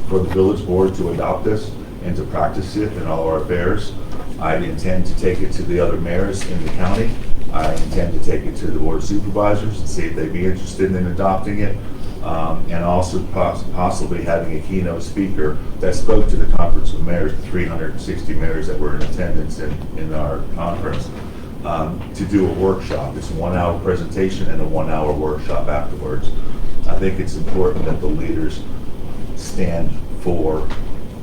for the village board to adopt this and to practice it in all our affairs. I intend to take it to the other mayors in the county. I intend to take it to the board of supervisors and see if they'd be interested in adopting it. And also possibly having a keynote speaker that spoke to the conference of mayors, the 360 mayors that were in attendance in our conference, to do a workshop. It's a 1-hour presentation and a 1-hour workshop afterwards. I think it's important that the leaders stand for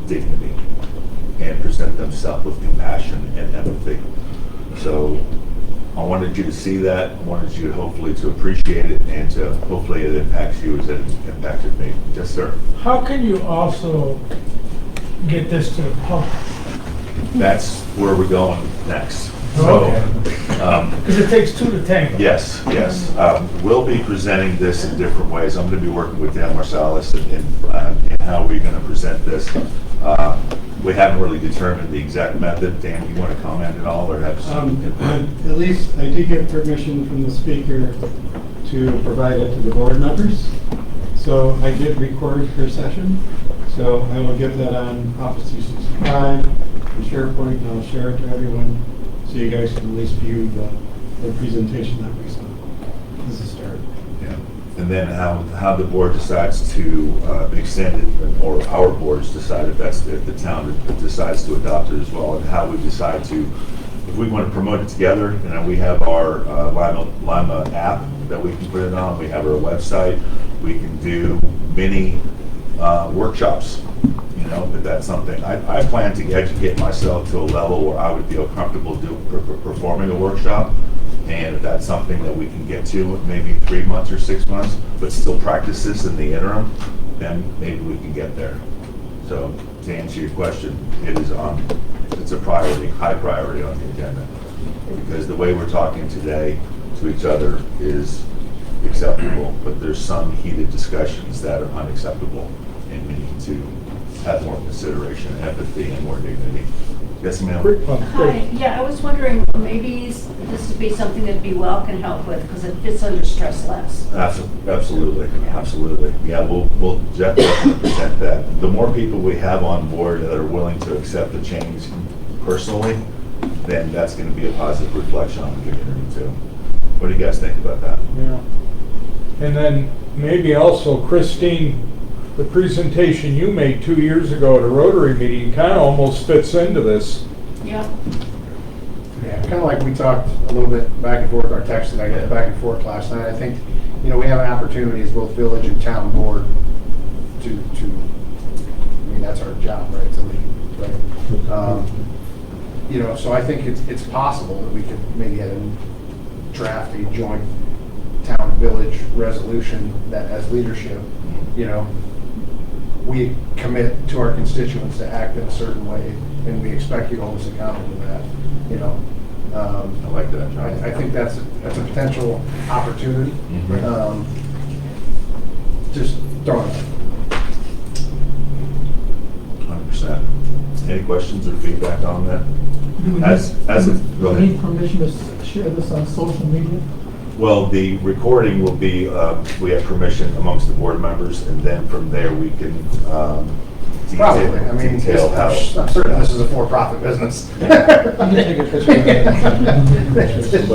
dignity and present themselves with compassion and empathy. So I wanted you to see that. I wanted you hopefully to appreciate it, and to hopefully it impacts you as it impacted me. Yes, sir. How can you also get this to the public? That's where we're going next. So, Because it takes two to tango. Yes. We'll be presenting this in different ways. I'm going to be working with Dan Marsalis in how we're going to present this. We haven't really determined the exact method. Dan, do you want to comment at all, or have some input? At least I did get permission from the speaker to provide it to the board members. So I did record her session. So I will get that on Office 365 and SharePoint, and I'll share it to everyone so you guys can at least view the presentation that we saw as a start. Yeah. And then how the board decides to extend it, or our boards decide if the town decides to adopt it as well, and how we decide to, if we want to promote it together. We have our Lima app that we can put it on. We have our website. We can do mini workshops. But that's something I plan to educate myself to a level where I would feel comfortable performing a workshop. And if that's something that we can get to, maybe 3 months or 6 months, but still practice this in the interim, then maybe we can get there. So to answer your question, it's a priority, high priority on the agenda. Because the way we're talking today to each other is acceptable, but there's some heated discussions that are unacceptable, and we need to have more consideration, empathy, and more dignity. Yes, ma'am? Hi, yeah, I was wondering, maybe this would be something that Be Well can help with, because it fits under stress less. Absolutely. Yeah, we'll definitely present that. The more people we have on board that are willing to accept the change personally, then that's going to be a positive reflection on the community too. What do you guys think about that? Yeah. And then maybe also, Christine, the presentation you made 2 years ago at a Rotary meeting kind of almost fits into this. Yeah. Yeah, kind of like we talked a little bit back and forth, our text that I got back and forth last night. I think, we have an opportunity as both village and town board to that's our job, right, to lead, right? You know, so I think it's possible that we could maybe draft a joint town-village resolution that as leadership, you know, we commit to our constituents to act in a certain way, and we expect you to hold us accountable to that, you know. I like that, John. I think that's a potential opportunity. Just throwing it. 100%. Any questions or feedback on that? Go Do we need ahead. permission to share this on social media? Well, the recording will be, we have permission amongst the board members, and then from there we can Probably, I mean, detail how. I'm certain this is a for-profit business. But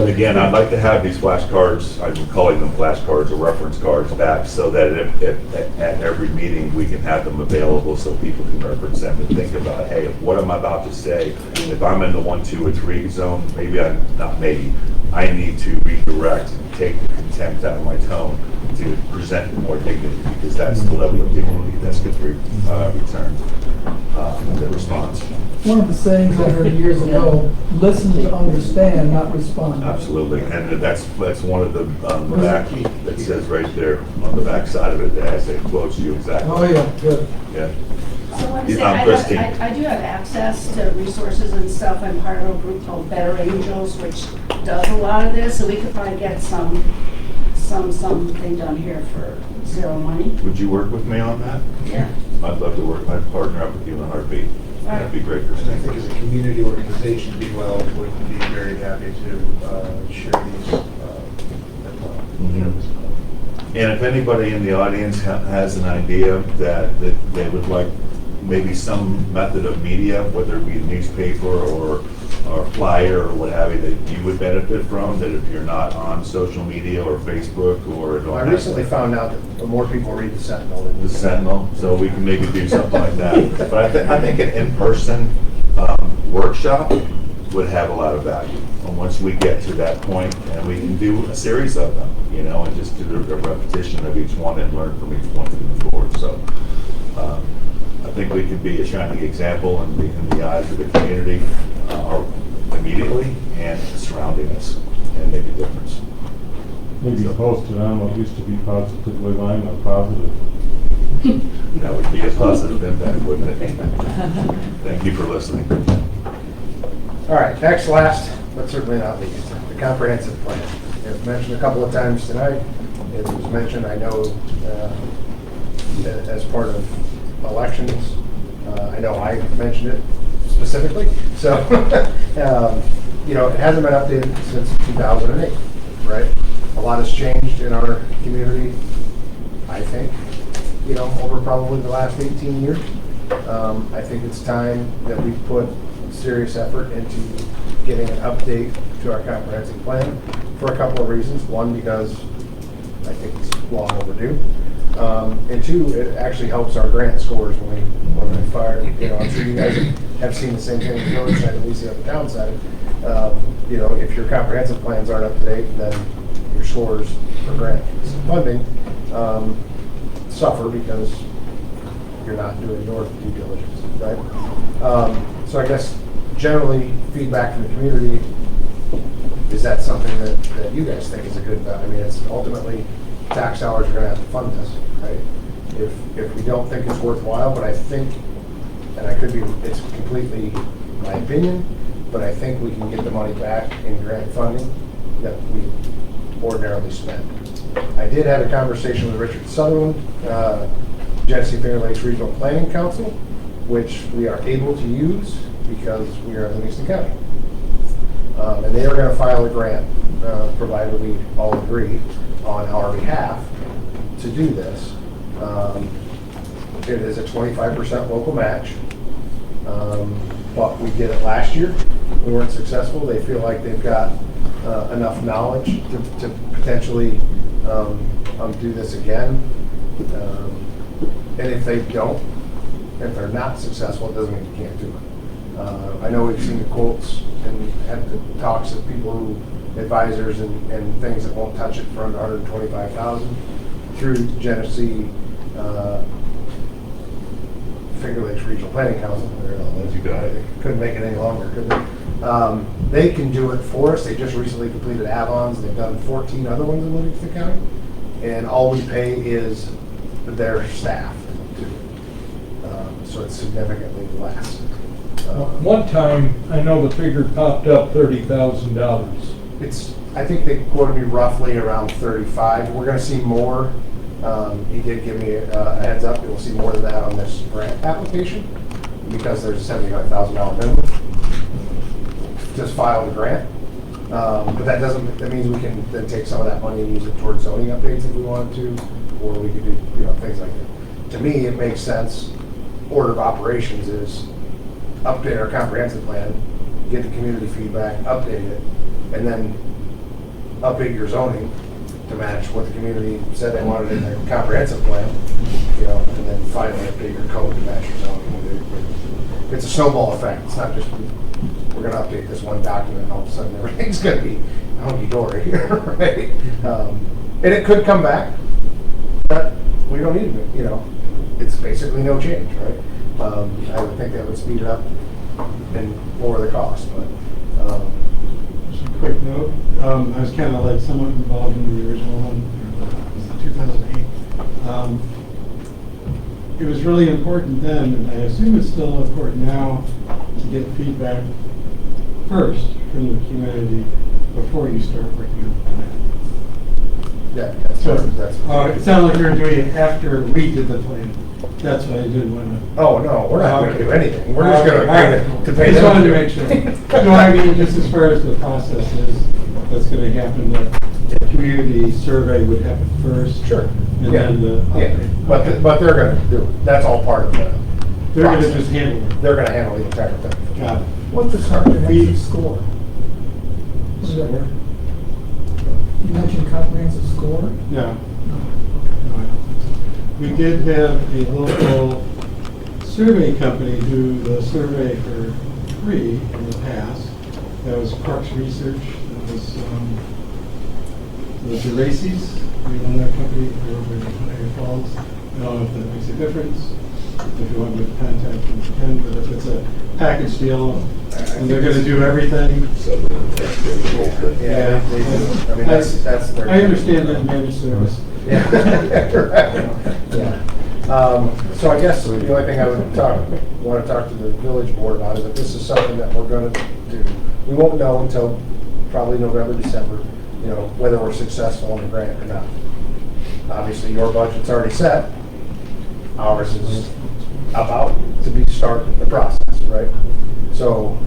again, I'd like to have these flashcards, I'm calling them flashcards or reference cards back, so that if at every meeting, we can have them available so people can reference them and think about, hey, what am I about to say? If I'm in the 1, 2, or 3 zone, I need to redirect, take the contempt out of my tone to present more dignity, because that's the level of dignity that's going to return the response. One of the sayings I heard years ago, listen to understand, not respond. Absolutely, and that's one of the back that says right there on the back side of it, that has it quotes you exactly. Oh, yeah, good. Yeah. So I want to say, Christine. I do have access to resources and stuff. I'm part of a group called Better Angels, which does a lot of this, so we could probably get something done here for zero money. Would you work with me on that? Yeah. I'd love to work, I'd partner up with you in a heartbeat. That'd be great, I think Christine. as a community organization, Be Well would be very happy to share these as well. And if anybody in the audience has an idea that they would like maybe some method of media, whether it be a newspaper or flyer or what have you, that you would benefit from, that if you're not on social media or Facebook or... I recently found out that more people read the Sentinel than The Sentinel, so we can maybe do something like that. But I think an in-person workshop would have a lot of value. And once we get to that point, and we can do a series of them, you know, and just do a repetition of each one and learn from each one to move forward. So I think we could be a shining example in the eyes of the community immediately and surrounding us, and make a difference. Maybe posted on what used to be Positively Lima, positive. That would be a positive impact, wouldn't it? Thank you for listening. All right, next, last, but certainly not least, the comprehensive plan. It was mentioned a couple of times tonight. It was mentioned, I know, as part of elections. I know I mentioned it specifically. So, you know, it hasn't been updated since 2008, right? A lot has changed in our community, I think, you know, over probably the last 18 years. I think it's time that we put serious effort into getting an update to our comprehensive plan for a couple of reasons. One, because I think it's long overdue. And two, it actually helps our grant scores when we fire. You know, I'm sure you guys have seen the same thing on the village side, at least on the town side. You know, if your comprehensive plans aren't up to date, then your scores for grant funding suffer because you're not doing your due diligence, right? So I guess generally feedback from the community, is that something that you guys think is a good value? I mean, it's ultimately tax dollars are going to have to fund this, right? If we don't think it's worthwhile, but I think, and I could be, it's completely my opinion, but I think we can get the money back in grant funding that we ordinarily spend. I did have a conversation with Richard Sutherland, Genesee Fair Lakes Regional Planning Council, which we are able to use because we are in Livingston County. And they are going to file a grant, provided we all agree, on our behalf to do this. It is a 25% local match, but we did it last year. We weren't successful. They feel like they've got enough knowledge to potentially do this again. And if they don't, if they're not successful, it doesn't mean you can't do it. I know we've seen the quotes and had the talks of people who, advisors and things that won't touch it for under $125,000 through Genesee Finger Lakes Regional Planning Council. You got it. They couldn't make it any longer, could they? They can do it for us. They just recently completed Avon's, and they've done 14 other ones in Livingston County. And all we pay is their staff to do it. So it's significantly less. One time, I know the figure popped up $30,000. I think they quoted me roughly around 35. We're gonna see more. He did give me a heads up, we'll see more than that on this grant application, because there's a $75,000 minimum. Just file the grant. But that means we can then take some of that money and use it towards zoning updates if we wanted to, or we could do, things like that. To me, it makes sense. Order of operations is update our comprehensive plan, get the community feedback, update it, and then update your zoning to match what the community said they wanted in their comprehensive plan, and then finally update your code to match your zoning. It's a snowball effect. It's not just we're going to update this one document and all of a sudden everything's going to be hunky-dory here, right? And it could come back, but we don't need it. It's basically no change, right? I would think that would speed it up and lower the cost, but. Just a quick note, I was kind of like somewhat involved in the original one, it was 2008. It was really important then, and I assume it's still important now, to get feedback first from the community before you start working on the plan. Yeah, it sounded like you were doing it after we did the plan. That's why I didn't want to. Oh, no, we're not going to do anything. We're just going to pay Just them. wanted to make sure. No, I mean, just as far as the process is, that's going to happen, the community survey would happen first. Sure. And then But they're going to do it. That's all part of the they're going to process. just handle it. They're going to handle the entire thing. Got it. What's the comprehensive score? You mentioned comprehensive score? No. We did have a local survey company do the survey for free in the past. That was Crux Research. That was the Geraces. You know that company? They're over in Niagara Falls. I don't know if that makes a difference. If you want to contact them, you can. But if it's a package deal and they're going to do everything. Yeah, they do. I mean, that's their. I understand that managed service. Yeah. So I guess the only thing I would want to talk to the village board about is that this is something that we're going to do. We won't know until probably November, December, whether we're successful in the grant or not. Obviously, your budget's already set. Ours is about to start the process, right? So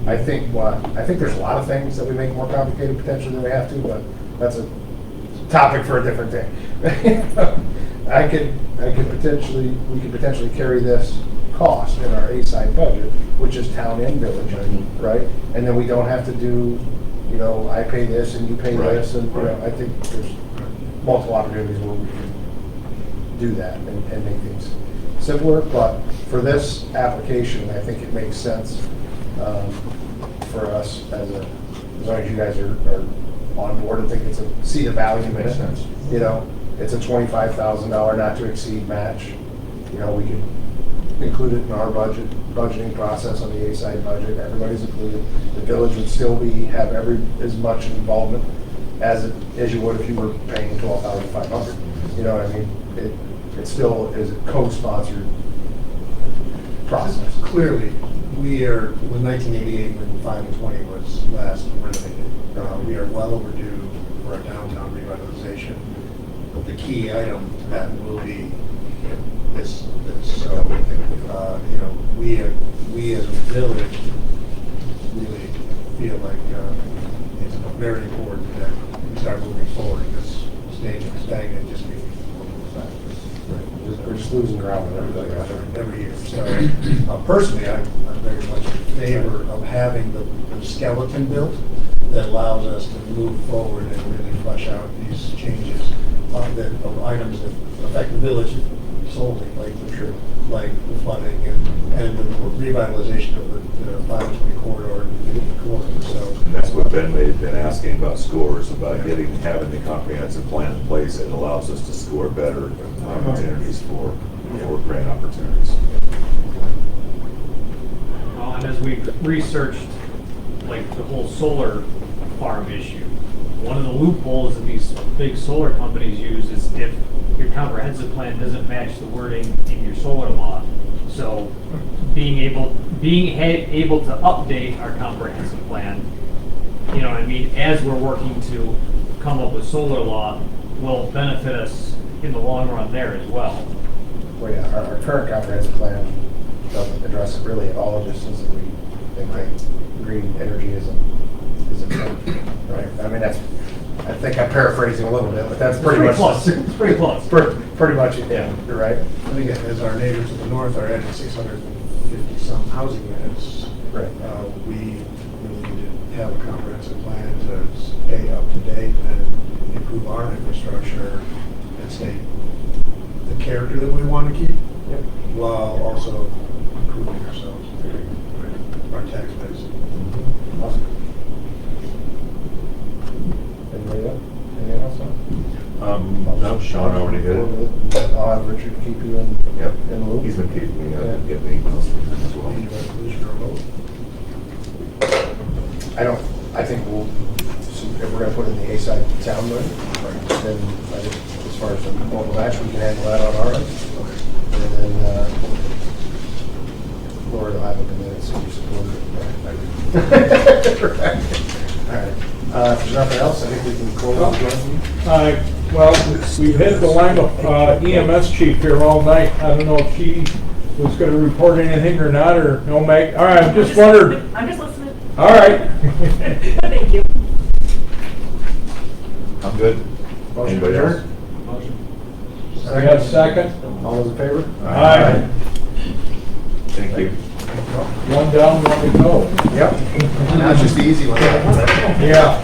I think there's a lot of things that we make more complicated potentially than we have to, but that's a topic for a different day. We could potentially carry this cost in our A-side budget, which is town and village, right? And then we don't have to do, I pay this and you pay this, and I think there's multiple opportunities where we can do that and make things simpler. But for this application, I think it makes sense for us as long as you guys are on board and think see the value in it. It's a $25,000 not to exceed match. We can include it in our budgeting process on the A-side budget. Everybody's included. The village would still have as much involvement as you would if you were paying $12,500. You know what I mean? It still is a co-sponsored process. Clearly, we are, with 1988 when 5 and 20 was last renovated, we are well overdue for a downtown revitalization. The key item to that will be this. So, we as a village really feel like it's very important that we start moving forward. This staying stagnant just means We're just losing ground with everything every year. So personally, I'm very much in favor of having the skeleton built that allows us to move forward and really flesh out these changes of items that affect the village solely, like the flooding and the revitalization of the 520 corridor and the corridor. So And that's what Ben may have been asking about scores, about having the comprehensive plan in place that allows us to score better opportunities for grant opportunities. researched like the whole solar farm issue. One of the loopholes that these big solar companies use is if your comprehensive plan doesn't match the wording in your solar law. So being able to update our comprehensive plan, you know what I mean, as we're working to come up with solar law will benefit us in the long run there as well. Well, yeah, our current comprehensive plan doesn't address it really at all, just as we think that green energy is a thing, right? I mean, that's, I think I'm paraphrasing a little bit, but that's pretty much. Close. It's pretty close. Pretty much, yeah, you're right. And again, as our neighbors to the north are adding 650 some housing units, Right. We really need to have a comprehensive plan to stay up to date and improve our infrastructure and stay the character that we want to keep, Yep. while also improving ourselves, our tax base. Awesome. Anybody else? Anything else? No, Sean already did it. I'll have Richard keep you in Yep. the loop. He's been keeping me, Yeah. getting emails from him as well. Need a resolution or a vote? I think we'll, if we're gonna put in the A-side town road, then I think as far as the mobile match, we can handle that on our end. And then, Laura will have it in minutes if you support it. Right. All right. If there's nothing else, I think we can close the joint. Well, we've had the Lima EMS chief here all night. I don't know if she was going to report anything or not, or no, Meg. All right, I just wondered. I'm just listening. All right. Thank you. I'm good. Motion Anybody else? adjourned? We got a second? All those in favor? Aye. Thank you. One down, one to go. Yep. That's just the easy one. Yeah.